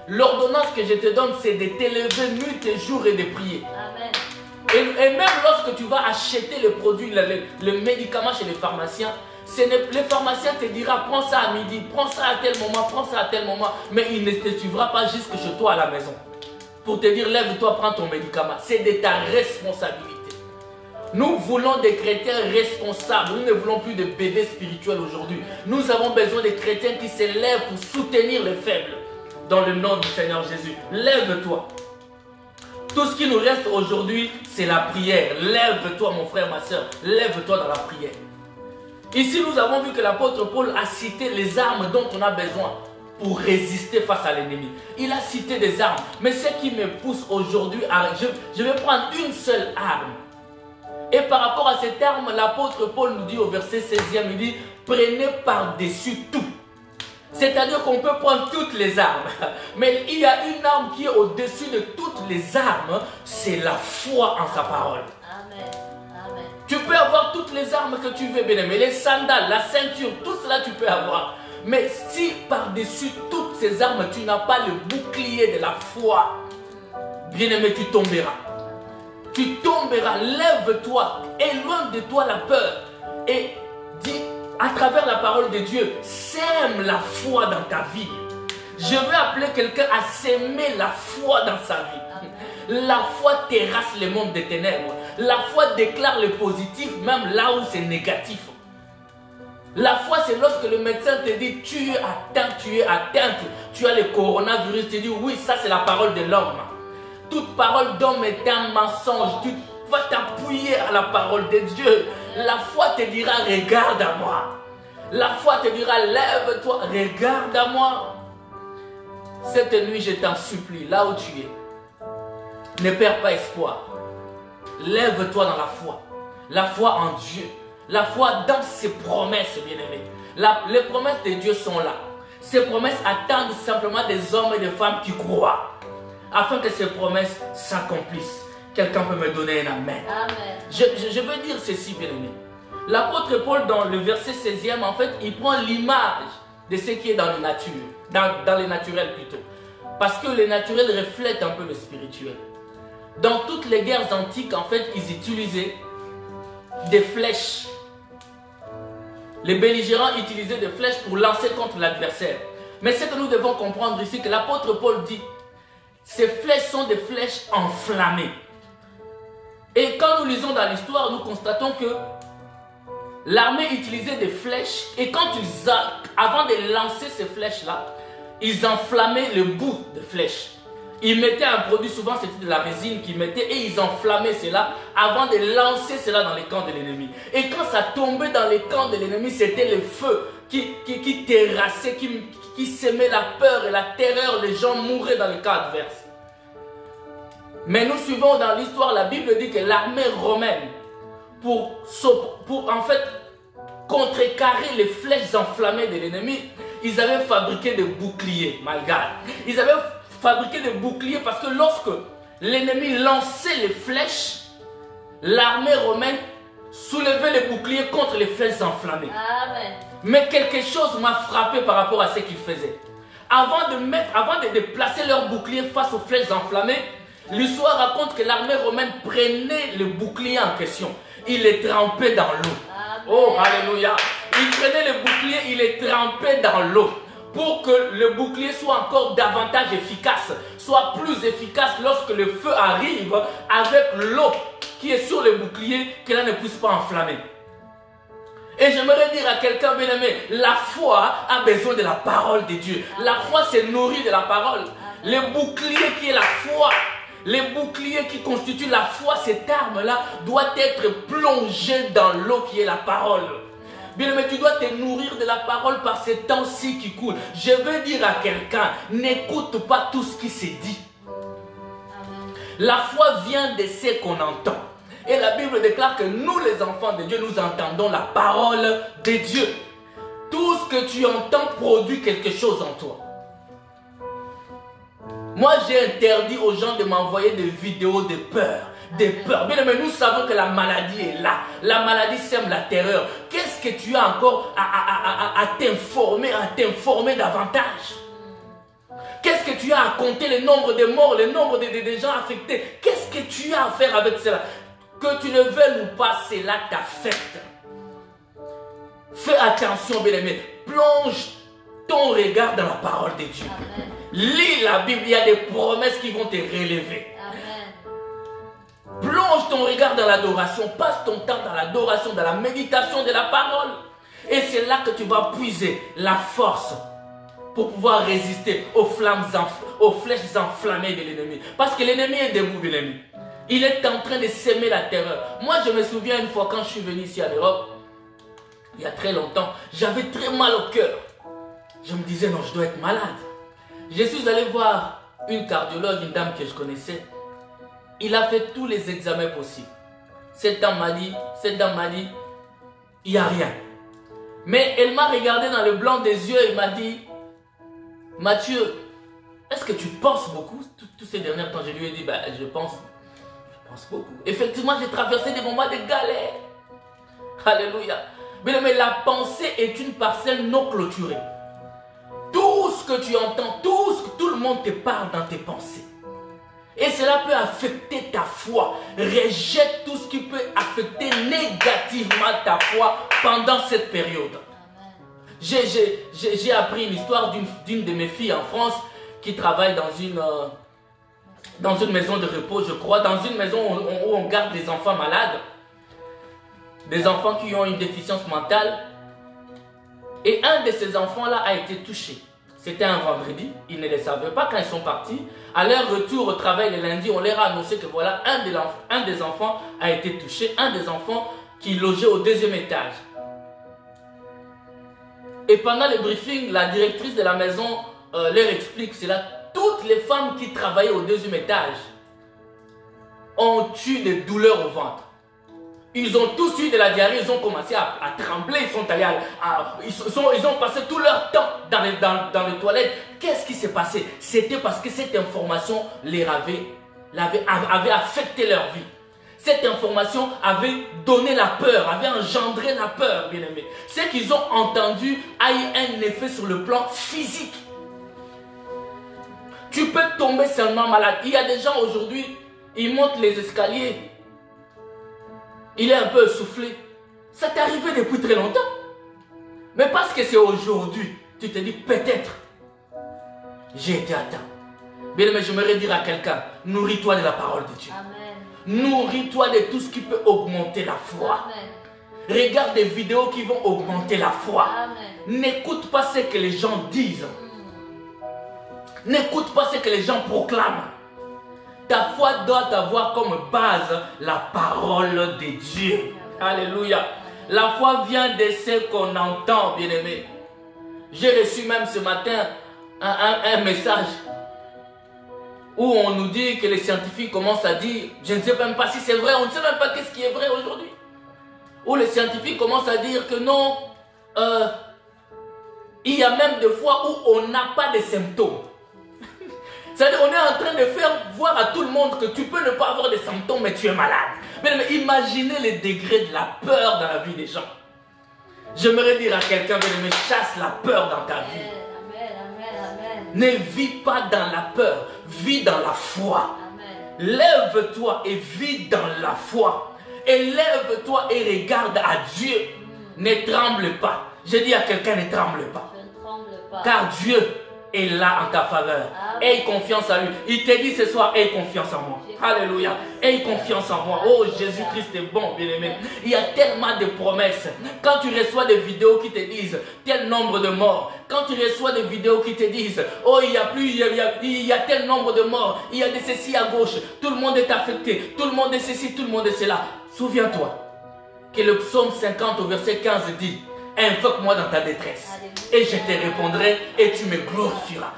L'ordonnance que je te donne, c'est de t'élever nuit et jour et de prier. Amen. Et même lorsque tu vas acheter le produit, le médicament chez les pharmaciens, les pharmaciens te diront, prends ça à midi, prends ça à tel moment, prends ça à tel moment, mais il ne te suivra pas jusque chez toi à la maison. Pour te dire, lève-toi, prends ton médicament. C'est de ta responsabilité. Nous voulons des chrétiens responsables. Nous ne voulons plus de bébés spirituels aujourd'hui. Nous avons besoin de chrétiens qui se lèvent pour soutenir les faibles. Dans le nom du Seigneur Jésus. Lève-toi. Tout ce qui nous reste aujourd'hui, c'est la prière. Lève-toi, mon frère, ma soeur. Lève-toi dans la prière. Ici, nous avons vu que l'apôtre Paul a cité les armes dont on a besoin pour résister face à l'ennemi. Il a cité des armes. Mais ce qui me pousse aujourd'hui, je vais prendre une seule arme. Et par rapport à cette arme, l'apôtre Paul nous dit au verset 16e, il dit, prenez par-dessus tout. C'est-à-dire qu'on peut prendre toutes les armes. Mais il y a une arme qui est au-dessus de toutes les armes, c'est la foi en sa parole. Amen. Amen. Tu peux avoir toutes les armes que tu veux, bien-aimé, les sandales, la ceinture, tout cela tu peux avoir. Mais si par-dessus toutes ces armes, tu n'as pas le bouclier de la foi, bien-aimé, tu tomberas. Tu tomberas, lève-toi, éloigne de toi la peur et dis à travers la parole de Dieu, sème la foi dans ta vie. Je veux appeler quelqu'un à s'aimer la foi dans sa vie. La foi terrasse le monde des ténèbres. La foi déclare le positif même là où c'est négatif. La foi, c'est lorsque le médecin te dit tu es atteint, tu as le coronavirus, tu dis oui, ça c'est la parole de l'homme. Toute parole d'homme est un mensonge. Tu vas t'appuyer à la parole de Dieu. La foi te dira regarde à moi. La foi te dira lève-toi, regarde à moi. Cette nuit, je t'en supplie, là où tu es, ne perds pas espoir. Lève-toi dans la foi. La foi en Dieu. La foi dans ses promesses, bien-aimés. Les promesses de Dieu sont là. Ces promesses attendent simplement des hommes et des femmes qui croient. Afin que ces promesses s'accomplissent. Quelqu'un peut me donner un amen. Amen. Je veux dire ceci, bien-aimé. L'apôtre Paul, dans le verset 16e, en fait, il prend l'image de ce qui est dans le nature. Dans le naturel plutôt. Parce que le naturel reflète un peu le spirituel. Dans toutes les guerres antiques, en fait, ils utilisaient des flèches. Les belligérants utilisaient des flèches pour lancer contre l'adversaire. Mais ce que nous devons comprendre ici, que l'apôtre Paul dit, ces flèches sont des flèches enflammées. Et quand nous lisons dans l'histoire, nous constatons que l'armée utilisait des flèches et avant de lancer ces flèches-là, ils enflammaient le bout de flèche. Ils mettaient un produit, souvent c'était de la résine qu'ils mettaient et ils enflammaient cela avant de lancer cela dans les camps de l'ennemi. Et quand ça tombait dans les camps de l'ennemi, c'était le feu qui terrassait, qui semait la peur et la terreur. Les gens mouraient dans le camp adverse. Mais nous suivons dans l'histoire, la Bible dit que l'armée romaine, pour en fait contrecarrer les flèches enflammées de l'ennemi, ils avaient fabriqué des boucliers, malgré. Ils avaient fabriqué des boucliers parce que lorsque l'ennemi lançait les flèches, l'armée romaine soulevait les boucliers contre les flèches enflammées. Amen. Mais quelque chose m'a frappé par rapport à ce qu'ils faisaient. Avant de placer leurs boucliers face aux flèches enflammées, l'histoire raconte que l'armée romaine prenait le bouclier en question. Il les trempait dans l'eau. Oh, alléluia. Il prenait le bouclier, il les trempait dans l'eau. Pour que le bouclier soit encore davantage efficace. Soit plus efficace lorsque le feu arrive avec l'eau qui est sur le bouclier, que là ne puisse pas enflammer. Et j'aimerais dire à quelqu'un, bien aimé, la foi a besoin de la parole de Dieu. La foi se nourrit de la parole. Le bouclier qui est la foi, les boucliers qui constituent la foi, cette arme-là doit être plongée dans l'eau qui est la parole. Bien-aimé, tu dois te nourrir de la parole par ces temps-ci qui coulent. Je veux dire à quelqu'un, n'écoute pas tout ce qui s'est dit. La foi vient de ce qu'on entend. Et la Bible déclare que nous, les enfants de Dieu, nous entendons la parole de Dieu. Tout ce que tu entends produit quelque chose en toi. Moi, j'ai interdit aux gens de m'envoyer des vidéos de peur. Des peurs. Bien aimé, nous savons que la maladie est là. La maladie sème la terreur. Qu'est-ce que tu as encore à t'informer davantage? Qu'est-ce que tu as à compter le nombre de morts, le nombre de gens affectés? Qu'est-ce que tu as à faire avec cela? Que tu le veuilles ou pas, cela t'affecte. Fais attention, bien-aimé. Plonge ton regard dans la parole de Dieu. Amen. Lis la Bible, il y a des promesses qui vont te relever. Amen. Plonge ton regard dans l'adoration. Passe ton temps dans l'adoration, dans la méditation de la parole. Et c'est là que tu vas puiser la force pour pouvoir résister aux flèches enflammées de l'ennemi. Parce que l'ennemi est debout, bien-aimé. Il est en train de s'aimer la terreur. Moi, je me souviens une fois quand je suis venu ici en Europe, il y a très longtemps, j'avais très mal au cœur. Je me disais, non, je dois être malade. Je suis allé voir une cardiologue, une dame que je connaissais. Il a fait tous les examens possibles. Cette dame m'a dit, il n'y a rien. Mais elle m'a regardé dans le blanc des yeux et m'a dit, Mathieu, est-ce que tu penses beaucoup? Tous ces derniers temps, je lui ai dit, je pense beaucoup. Effectivement, j'ai traversé des moments de galère. Alléluia. Mais la pensée est une parcelle non clôturée. Tout ce que tu entends, tout le monde te parle dans tes pensées. Et cela peut affecter ta foi. Rejette tout ce qui peut affecter négativement ta foi pendant cette période. J'ai appris une histoire d'une de mes filles en France qui travaille dans une maison de repos, je crois, dans une maison où on garde des enfants malades, des enfants qui ont une déficience mentale. Et un de ces enfants-là a été touché. C'était un vendredi, ils ne le savaient pas quand ils sont partis. À leur retour au travail le lundi, on leur a annoncé que voilà, un des enfants a été touché, un des enfants qui logeait au 2e étage. Et pendant le briefing, la directrice de la maison leur explique cela. Toutes les femmes qui travaillaient au 2e étage ont eu des douleurs au ventre. Ils ont tous eu de la diarrhée, ils ont commencé à trembler, ils ont passé tout leur temps dans les toilettes. Qu'est-ce qui s'est passé? C'était parce que cette information avait affecté leur vie. Cette information avait donné la peur, avait engendré la peur, bien aimé. Ce qu'ils ont entendu a eu un effet sur le plan physique. Tu peux tomber seulement malade. Il y a des gens aujourd'hui, ils montent les escaliers. Il est un peu essoufflé. Ça t'est arrivé depuis très longtemps. Mais parce que c'est aujourd'hui, tu te dis peut-être, j'ai été atteint. Bien aimé, j'aimerais dire à quelqu'un, nourris-toi de la parole de Dieu. Amen. Nourris-toi de tout ce qui peut augmenter la foi. Amen. Regarde des vidéos qui vont augmenter la foi. N'écoute pas ce que les gens disent. N'écoute pas ce que les gens proclament. Ta foi doit avoir comme base la parole de Dieu. Alléluia. La foi vient de ce qu'on entend, bien-aimé. J'ai reçu même ce matin un message où on nous dit que les scientifiques commencent à dire, je ne sais même pas si c'est vrai, on ne sait même pas qu'est-ce qui est vrai aujourd'hui. Où les scientifiques commencent à dire que non, il y a même des fois où on n'a pas de symptômes. C'est-à-dire qu'on est en train de faire voir à tout le monde que tu peux ne pas avoir de symptômes, mais tu es malade. Mais imaginez les degrés de la peur dans la vie des gens. J'aimerais dire à quelqu'un, mais chasse la peur dans ta vie. Ne vis pas dans la peur, vis dans la foi. Lève-toi et vis dans la foi. Élève-toi et regarde à Dieu. Ne tremble pas. Je dis à quelqu'un, ne tremble pas. Car Dieu est là en ta faveur. Aie confiance en lui. Il te dit ce soir, aie confiance en moi. Alléluia. Aie confiance en moi. Oh, Jésus-Christ est bon, bien-aimé. Il y a tellement de promesses. Quand tu reçois des vidéos qui te disent tel nombre de morts, quand tu reçois des vidéos qui te disent oh, il y a tel nombre de morts, il y a de ceci à gauche, tout le monde est affecté, tout le monde est ceci, tout le monde est cela. Souviens-toi que le psaume 50 au verset 15 dit invoque-moi dans ta détresse. Et je te répondrai et tu me glorifieras.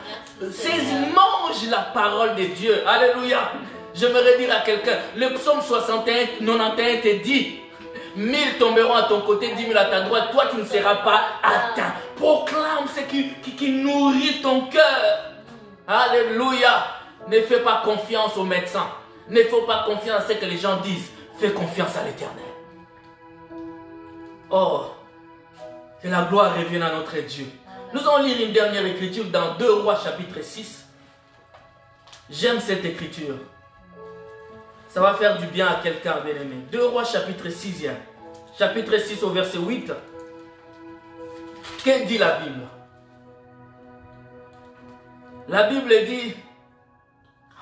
Saisis, mange la parole de Dieu. Alléluia. J'aimerais dire à quelqu'un, le psaume 61, 91 te dit, 1000 tomberont à ton côté, 10 000 à ta droite, toi tu ne seras pas atteint. Proclame ce qui nourrit ton cœur. Alléluia. Ne fais pas confiance aux médecins. Ne fais pas confiance à ce que les gens disent. Fais confiance à l'Éternel. Oh, que la gloire revienne à notre Dieu. Nous allons lire une dernière écriture dans 2 Rois chapitre 6. J'aime cette écriture. Ça va faire du bien à quelqu'un, bien aimé. 2 Rois chapitre 6. Chapitre 6 au verset 8. Que dit la Bible? La Bible dit,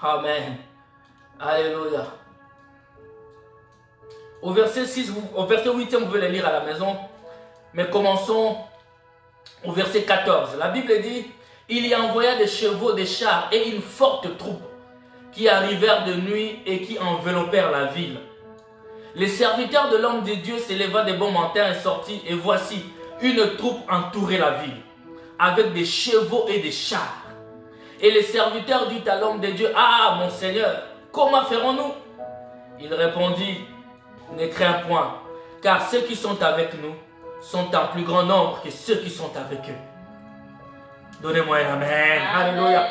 Amen. Alléluia. Au verset 6, au verset 8, vous pouvez le lire à la maison. Mais commençons au verset 14. La Bible dit, il y envoya des chevaux, des chars et une forte troupe qui arrivèrent de nuit et qui enveloppèrent la ville. Les serviteurs de l'homme de Dieu s'éleva de bon matin et sortit, et voici, une troupe entourait la ville, avec des chevaux et des chars. Et les serviteurs dirent à l'homme de Dieu, ah mon Seigneur, comment ferons-nous? Il répondit, ne crains point, car ceux qui sont avec nous sont en plus grand nombre que ceux qui sont avec eux. Donnez-moi un amen. Alléluia.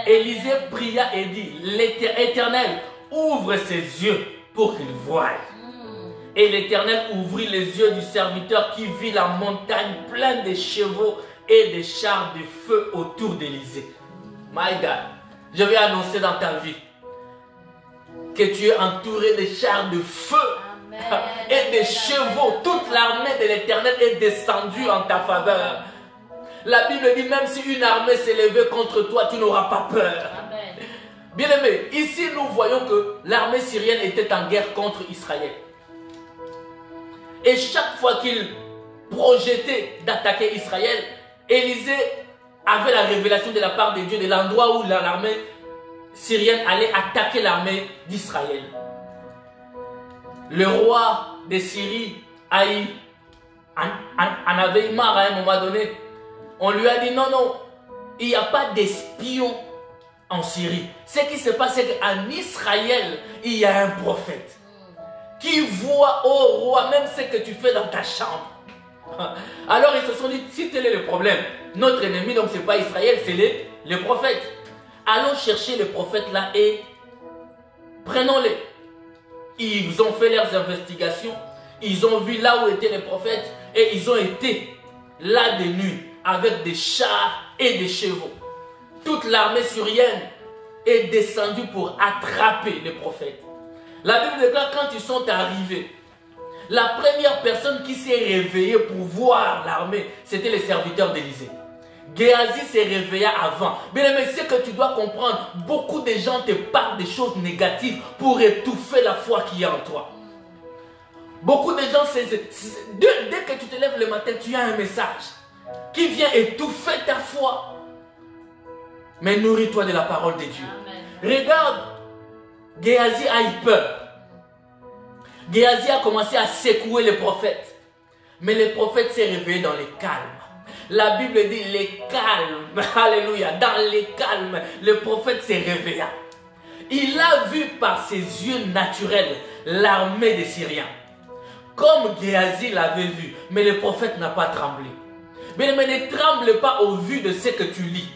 Élisée pria et dit, l'Éternel ouvre ses yeux pour qu'il voie. Et l'Éternel ouvrit les yeux du serviteur qui vit la montagne pleine de chevaux et de chars de feu autour d'Élisée. My God, je vais annoncer dans ta vie que tu es entouré de chars de feu. Amen. Et de chevaux. Toute l'armée de l'Éternel est descendue en ta faveur. La Bible dit, même si une armée s'est levée contre toi, tu n'auras pas peur. Bien aimé, ici nous voyons que l'armée syrienne était en guerre contre Israël. Et chaque fois qu'il projetait d'attaquer Israël, Élisée avait la révélation de la part de Dieu de l'endroit où l'armée syrienne allait attaquer l'armée d'Israël. Le roi de Syrie en avait marre à un moment donné. On lui a dit non, non, il n'y a pas d'espion en Syrie. Ce qui se passe, c'est qu'en Israël, il y a un prophète qui voit au roi même ce que tu fais dans ta chambre. Alors ils se sont dit, si tel est le problème, notre ennemi, donc ce n'est pas Israël, c'est les prophètes. Allons chercher les prophètes là et prenons-les. Ils ont fait leurs investigations, ils ont vu là où étaient les prophètes et ils ont été là de nuit avec des chars et des chevaux. Toute l'armée syrienne est descendue pour attraper les prophètes. La Bible déclare quand ils sont arrivés, la première personne qui s'est réveillée pour voir l'armée, c'était les serviteurs d'Élisée. Géasi s'est réveillé avant. Mais ce que tu dois comprendre, beaucoup de gens te parlent des choses négatives pour étouffer la foi qui est en toi. Beaucoup de gens, dès que tu te lèves le matin, tu as un message qui vient étouffer ta foi. Mais nourris-toi de la parole de Dieu. Amen. Regarde, Géasi a eu peur. Géasi a commencé à secouer les prophètes. Mais les prophètes s'est réveillé dans les calmes. La Bible dit les calmes. Alléluia. Dans les calmes, le prophète s'est réveillé. Il a vu par ses yeux naturels l'armée des Syriens. Comme Géasi l'avait vu. Mais le prophète n'a pas tremblé. Mais ne tremble pas au vu de ce que tu lis.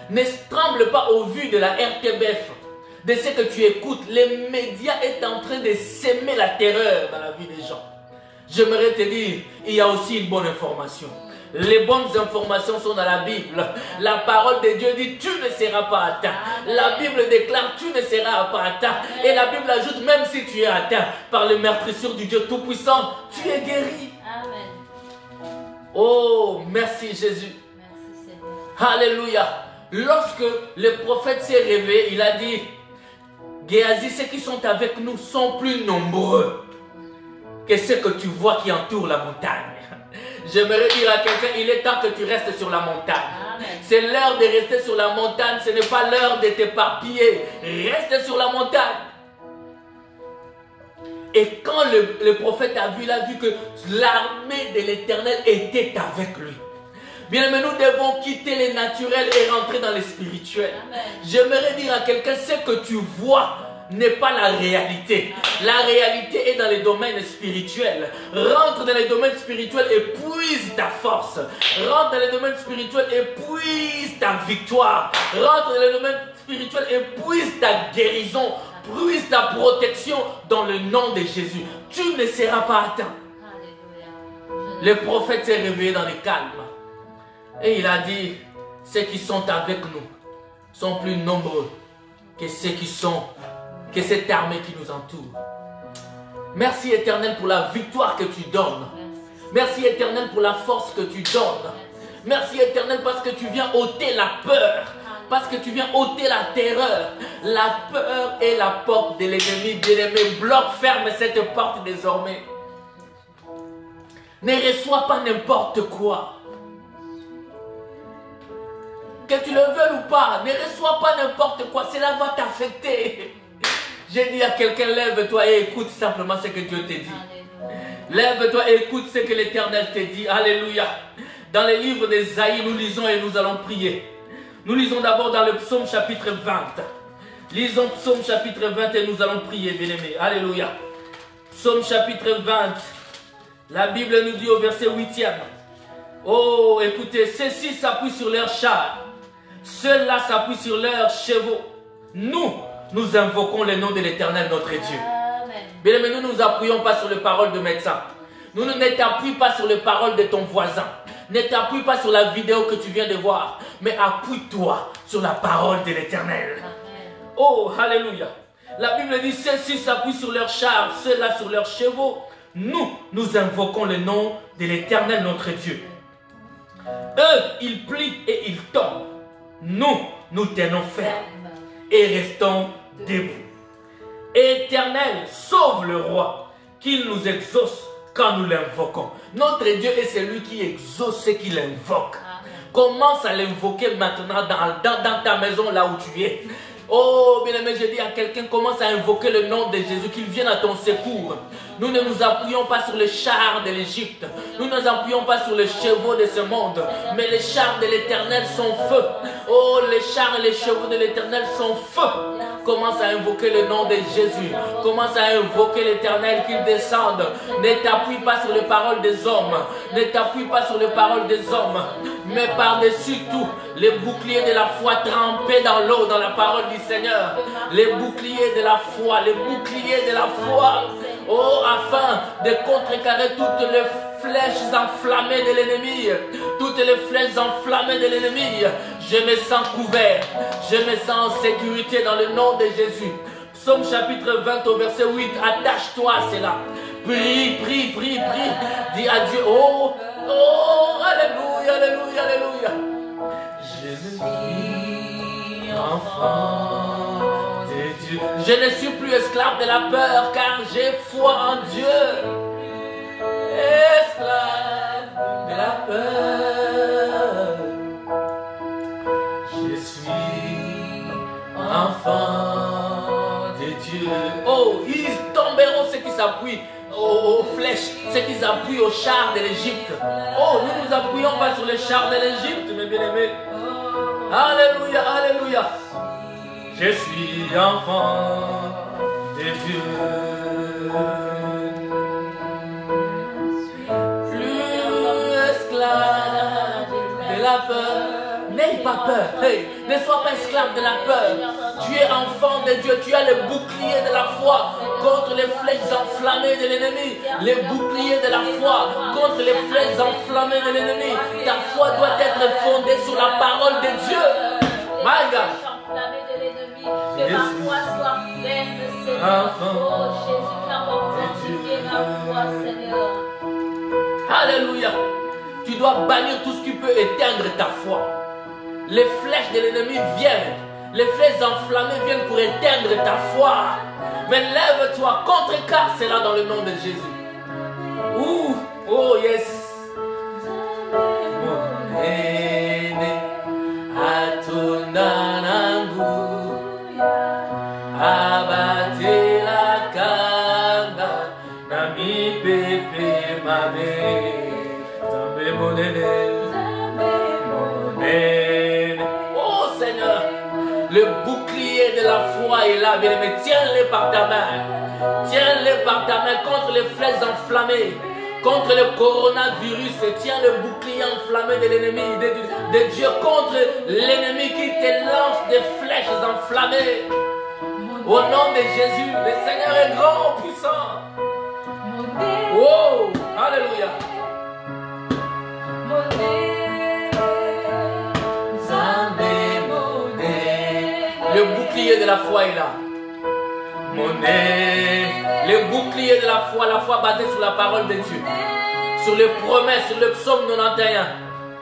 Ne tremble pas au vu de la RTBF. De ce que tu écoutes. Les médias sont en train de s'aimer la terreur dans la vie des gens. J'aimerais te dire, il y a aussi une bonne information. Les bonnes informations sont dans la Bible. La parole de Dieu dit, tu ne seras pas atteint. La Bible déclare, tu ne seras pas atteint. Et la Bible ajoute, même si tu es atteint par le meurtrissure du Dieu Tout-Puissant, tu es guéri. Amen. Oh, merci Jésus. Merci Seigneur. Alléluia. Lorsque le prophète s'est réveillé, il a dit, Géasi, ceux qui sont avec nous sont plus nombreux que ceux que tu vois qui entourent la montagne. J'aimerais dire à quelqu'un, il est temps que tu restes sur la montagne. C'est l'heure de rester sur la montagne, ce n'est pas l'heure de t'éparpiller. Reste sur la montagne. Et quand le prophète a vu, il a vu que l'armée de l'Éternel était avec lui. Bien aimé, nous devons quitter les naturels et rentrer dans les spirituels. J'aimerais dire à quelqu'un, ce que tu vois n'est pas la réalité. La réalité est dans les domaines spirituels. Rentre dans les domaines spirituels et puise ta force. Rentre dans les domaines spirituels et puise ta victoire. Rentre dans les domaines spirituels et puise ta guérison. Puise ta protection dans le nom de Jésus. Tu ne seras pas atteint. Le prophète s'est réveillé dans le calme. Et il a dit, ceux qui sont avec nous sont plus nombreux que ceux qui sont, que cette armée qui nous entoure. Merci Éternel pour la victoire que tu donnes. Merci Éternel pour la force que tu donnes. Merci Éternel parce que tu viens ôter la peur. Parce que tu viens ôter la terreur. La peur est la porte de l'ennemi. Bien-aimé, bloque, ferme cette porte désormais. Ne reçois pas n'importe quoi. Que tu le veuilles ou pas, ne reçois pas n'importe quoi. Cela va t'affecter. J'ai dit à quelqu'un, lève-toi et écoute simplement ce que Dieu te dit. Lève-toi et écoute ce que l'Éternel te dit. Alléluia. Dans les livres d'Ésaïe, nous lisons et nous allons prier. Nous lisons d'abord dans le psaume chapitre 20. Lisons psaume chapitre 20 et nous allons prier, bien-aimés. Alléluia. Psaume chapitre 20. La Bible nous dit au verset 8e. Oh, écoutez, ceux-ci s'appuient sur leurs chars. Ceux-là s'appuient sur leurs chevaux. Nous invoquons le nom de l'Éternel, notre Dieu. Bien-aimés, nous ne nous appuyons pas sur les paroles de médecins. Nous ne t'appuions pas sur les paroles de ton voisin. Ne t'appuie pas sur la vidéo que tu viens de voir, mais appuie-toi sur la parole de l'Éternel. Oh, alléluia. La Bible dit, ceux-ci s'appuient sur leurs chars, ceux-là sur leurs chevaux. Nous invoquons le nom de l'Éternel, notre Dieu. Eux, ils plient et ils tombent. Nous tenons ferme et restons debout. Éternel, sauve le roi, qu'il nous exauce quand nous l'invoquons. Notre Dieu est celui qui exauce ceux qui l'invoquent. Commence à l'invoquer maintenant dans ta maison là où tu es. Oh, bien-aimé, je dis à quelqu'un, commence à invoquer le nom de Jésus, qu'il vienne à ton secours. Nous ne nous appuyons pas sur les chars de l'Égypte. Nous ne nous appuyons pas sur les chevaux de ce monde. Mais les chars de l'Éternel sont feu. Oh, les chars et les chevaux de l'Éternel sont feu. Commence à invoquer le nom de Jésus. Commence à invoquer l'Éternel qu'il descende. Ne t'appuie pas sur les paroles des hommes. Ne t'appuie pas sur les paroles des hommes. Mais par-dessus tout, les boucliers de la foi trempés dans l'eau, dans la parole du Seigneur. Les boucliers de la foi, les boucliers de la foi. Oh, afin de contrecarrer toutes les flèches enflammées de l'ennemi. Toutes les flèches enflammées de l'ennemi. Je me sens couvert. Je me sens en sécurité dans le nom de Jésus. Psaume chapitre 20 au verset 8. Attache-toi à cela. Prie, prie, prie, prie. Dis à Dieu, oh, alléluia, alléluia, alléluia. Je suis enfant de Dieu. Je ne suis plus esclave de la peur car j'ai foi en Dieu. Esclave de la peur. Je suis enfant de Dieu. Oh, ils tomberont ceux qui s'appuient aux flèches, ceux qui s'appuient aux chars de l'Égypte. Oh, nous nous appuyons pas sur les chars de l'Égypte, mes bien-aimés. Alléluia, alléluia. Je suis enfant de Dieu. Plus esclave de la peur. N'aie pas peur. Hey, ne sois pas esclave de la peur. Tu es enfant de Dieu. Tu as le bouclier de la foi contre les flèches enflammées de l'ennemi. Les boucliers de la foi contre les flèches enflammées de l'ennemi. Ta foi doit être fondée sur la parole de Dieu. My God. Que ma foi soit ferme, Seigneur. Oh Jésus, car fortifier ma foi, Seigneur. Alléluia. Tu dois bannir tout ce qui peut éteindre ta foi. Les flèches de l'ennemi viennent. Les flèches enflammées viennent pour éteindre ta foi. Mais lève-toi, contrecarre cela dans le nom de Jésus. Ouh, oh yes. Atunanangu abate la kanda Nami Pepe Mabe, Zambe Monene, oh Seigneur, le bouclier de la foi est là, bien-aimé. Tiens-le par ta main. Tiens-le par ta main contre les flèches enflammées, contre le coronavirus. Tiens le bouclier enflammé de l'ennemi, de Dieu, contre l'ennemi qui te lance des flèches enflammées. Au nom de Jésus, le Seigneur est grand, puissant. Oh, alléluia. Le bouclier de la foi est là. Le bouclier de la foi basée sur la parole de Dieu, sur les promesses, sur le psaume 91,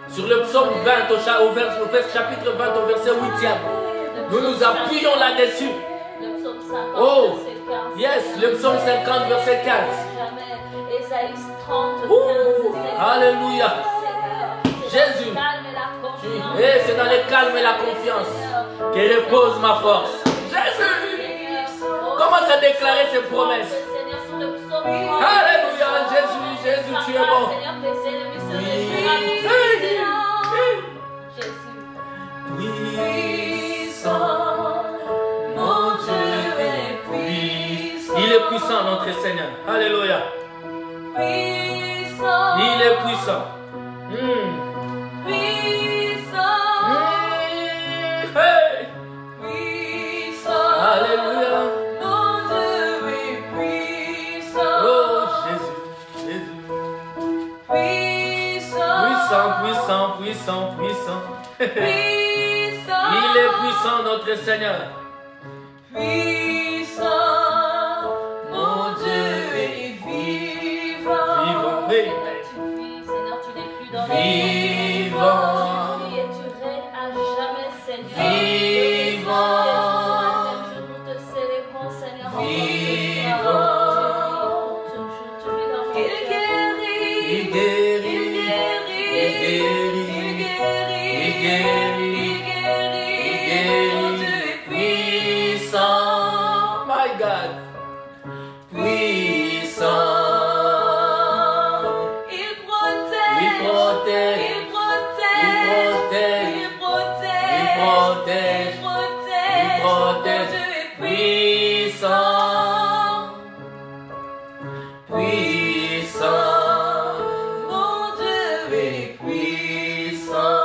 sur le psaume 20 au chapitre 20 au verset 8e. Nous nous appuyons là-dessus. Oh, yes, le psaume 50 verset 15. Alléluia. Jésus, c'est dans le calme et la confiance que repose ma force. Jésus, commence à déclarer ses promesses. Alléluia, Jésus, tu es bon. Puissant, mon Dieu est puissant. Il est puissant, notre Seigneur. Alléluia. Il est puissant. Hey. Alléluia. Oh Jésus. Puissant. Il est puissant, notre Seigneur. Puissant, mon Dieu est vivant. Seigneur, tu n'es plus dans vivant. Et tu règnes à jamais, Seigneur. Vivant. Nous te célébrons, Seigneur. Vivant. Il guérit. Puissant. My God. Puissant. Il protège. Puissant. Mon Dieu est puissant.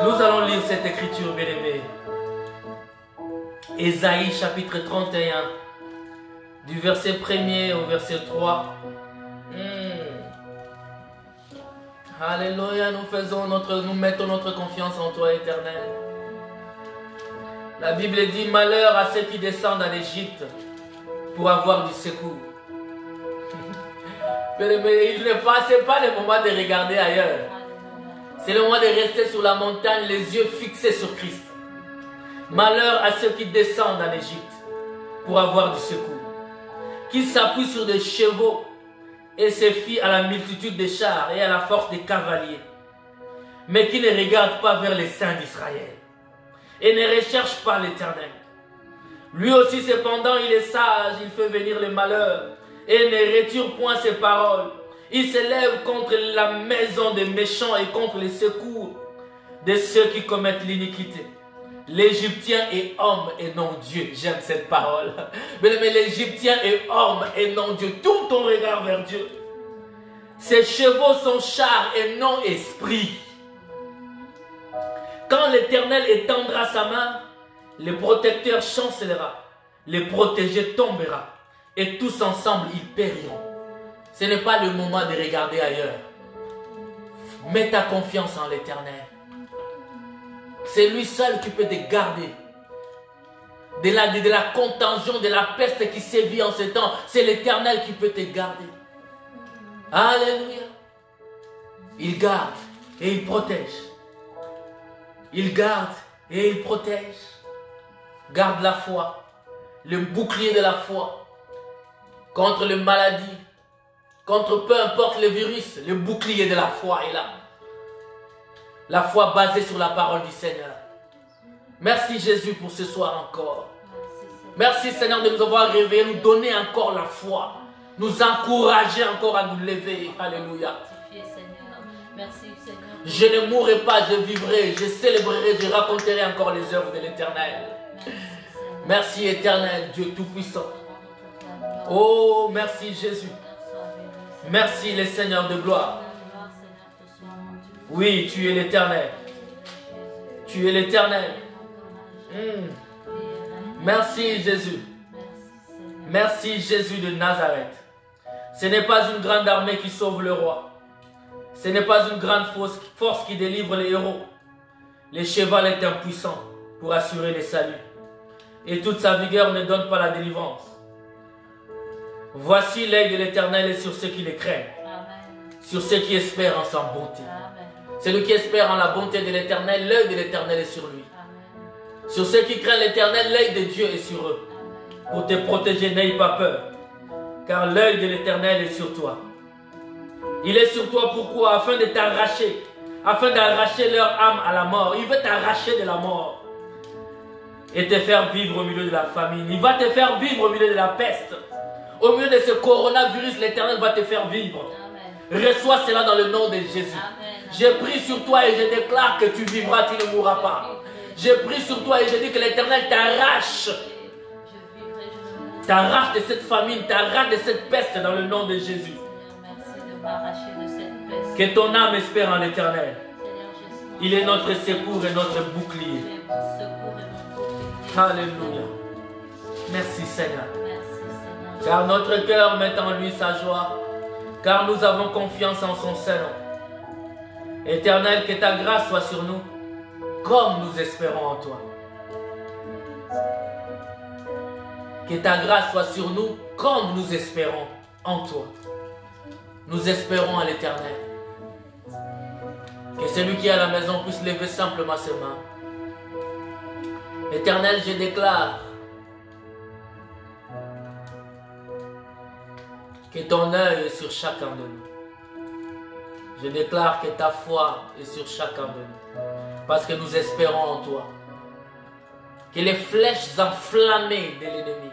Nous allons lire cette écriture, bien-aimée. Ésaïe chapitre 31, du verset 1er au verset 3. Alléluia, nous mettons notre confiance en toi, Éternel. La Bible dit: malheur à ceux qui descendent en Égypte pour avoir du secours. Mais il n'est pas, c'est pas le moment de regarder ailleurs. C'est le moment de rester sur la montagne, les yeux fixés sur Christ. Malheur à ceux qui descendent en Égypte pour avoir du secours, qui s'appuient sur des chevaux et se fient à la multitude des chars et à la force des cavaliers, mais qui ne regardent pas vers les saints d'Israël et ne recherchent pas l'Éternel. Lui aussi cependant il est sage, il fait venir le malheur et ne retire point ses paroles. Il s'élève contre la maison des méchants et contre les secours de ceux qui commettent l'iniquité. L'Égyptien est homme et non Dieu. J'aime cette parole. Mais l'Égyptien est homme et non Dieu. Tourne ton regard vers Dieu. Ses chevaux sont chars et non esprits. Quand l'Éternel étendra sa main, le protecteur chancellera, le protégé tombera, et tous ensemble ils périront. Ce n'est pas le moment de regarder ailleurs. Mets ta confiance en l'Éternel. C'est lui seul qui peut te garder de la contagion, de la peste qui sévit en ce temps. C'est l'Éternel qui peut te garder. Alléluia. Il garde et il protège. Il garde et il protège. Garde la foi, le bouclier de la foi contre les maladies, Contre peu importe le virus, le bouclier de la foi est là. La foi basée sur la parole du Seigneur. Merci Jésus pour ce soir encore. Merci Seigneur de nous avoir réveillés, nous donner encore la foi. Nous encourager encore à nous lever. Alléluia. Merci Seigneur. Je ne mourrai pas, je vivrai, je célébrerai, je raconterai encore les œuvres de l'Éternel. Merci Éternel, Dieu Tout-Puissant. Oh, merci Jésus. Merci les Seigneurs de gloire. Oui, tu es l'Éternel. Tu es l'Éternel. Merci Jésus. Merci Jésus de Nazareth. Ce n'est pas une grande armée qui sauve le roi. Ce n'est pas une grande force qui délivre les héros. Le cheval est impuissant pour assurer le salut. Et toute sa vigueur ne donne pas la délivrance. Voici l'œil de l'Éternel est sur ceux qui le craignent. Sur ceux qui espèrent en sa bonté. Celui qui espère en la bonté de l'Éternel, l'œil de l'Éternel est sur lui. Sur ceux qui craignent l'Éternel, l'œil de Dieu est sur eux. Pour te protéger, n'aie pas peur. Car l'œil de l'Éternel est sur toi. Il est sur toi pourquoi? Afin de t'arracher. Afin d'arracher leur âme à la mort. Il veut t'arracher de la mort. Et te faire vivre au milieu de la famine. Il va te faire vivre au milieu de la peste. Au milieu de ce coronavirus, l'Éternel va te faire vivre. Amen. Reçois cela dans le nom de Jésus. J'ai pris sur toi et je déclare que tu vivras, tu ne mourras pas. J'ai pris sur toi et je dis que l'Éternel t'arrache. T'arrache de cette famine, t'arrache de cette peste dans le nom de Jésus. Que ton âme espère en l'Éternel. Il est notre secours et notre bouclier. Alléluia. Merci Seigneur. Car notre cœur met en lui sa joie. Car nous avons confiance en son Seigneur. Éternel, que ta grâce soit sur nous, comme nous espérons en toi. Que ta grâce soit sur nous, comme nous espérons en toi. Nous espérons à l'Éternel. Que celui qui est à la maison puisse lever simplement ses mains. Éternel, je déclare que ton œil est sur chacun de nous. Je déclare que ta foi est sur chacun de nous. Parce que nous espérons en toi. Que les flèches enflammées de l'ennemi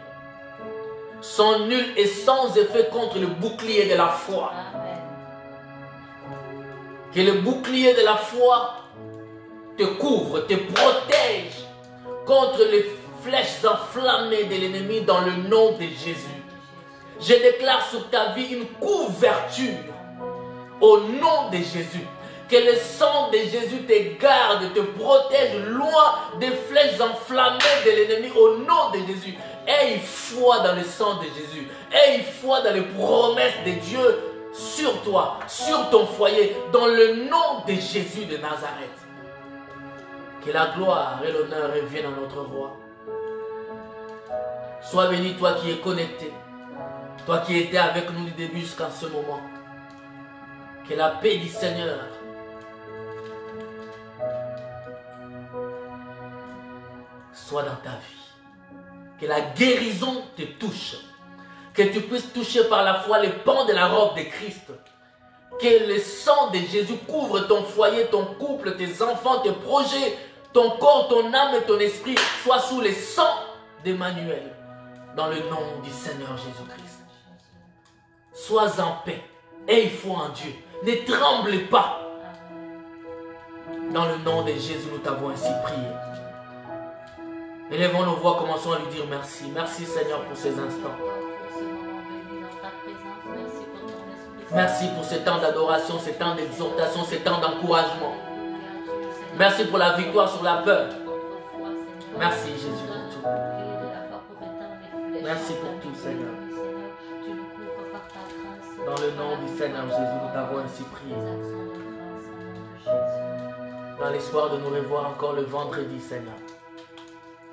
sont nulles et sans effet contre le bouclier de la foi. Amen. Que le bouclier de la foi te couvre, te protège contre les flèches enflammées de l'ennemi dans le nom de Jésus. Je déclare sur ta vie une couverture au nom de Jésus. Que le sang de Jésus te garde, te protège loin des flèches enflammées de l'ennemi au nom de Jésus. Aie foi dans le sang de Jésus. Aie foi dans les promesses de Dieu sur toi, sur ton foyer, dans le nom de Jésus de Nazareth. Que la gloire et l'honneur reviennent à notre roi. Sois béni toi qui es connecté, toi qui étais avec nous du début jusqu'à ce moment. Que la paix du Seigneur soit dans ta vie. Que la guérison te touche. Que tu puisses toucher par la foi les pans de la robe de Christ. Que le sang de Jésus couvre ton foyer, ton couple, tes enfants, tes projets, ton corps, ton âme et ton esprit soient sous le sang d'Emmanuel. Dans le nom du Seigneur Jésus-Christ. Sois en paix. Aie foi en Dieu. Ne tremble pas. Dans le nom de Jésus, nous t'avons ainsi prié. Élevons nos voix, commençons à lui dire merci. Merci Seigneur pour ces instants. Merci pour ce temps d'adoration, ce temps d'exhortation, ce temps d'encouragement. Merci pour la victoire sur la peur. Merci Jésus pour tout. Merci pour tout Seigneur. Dans le nom du Seigneur Jésus, nous t'avons ainsi prié. Dans l'espoir de nous revoir encore le vendredi Seigneur.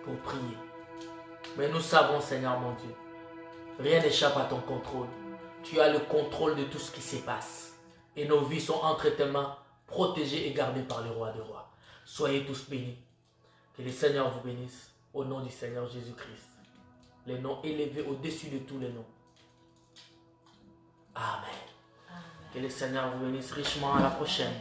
Pour prier. Mais nous savons Seigneur mon Dieu, rien n'échappe à ton contrôle. Tu as le contrôle de tout ce qui se passe. Et nos vies sont entre tes mains, protégées et gardées par le roi des rois. Soyez tous bénis. Que le Seigneur vous bénisse. Au nom du Seigneur Jésus-Christ. Les noms élevés au-dessus de tous les noms. Amen. Que le Seigneur vous bénisse richement. À la prochaine.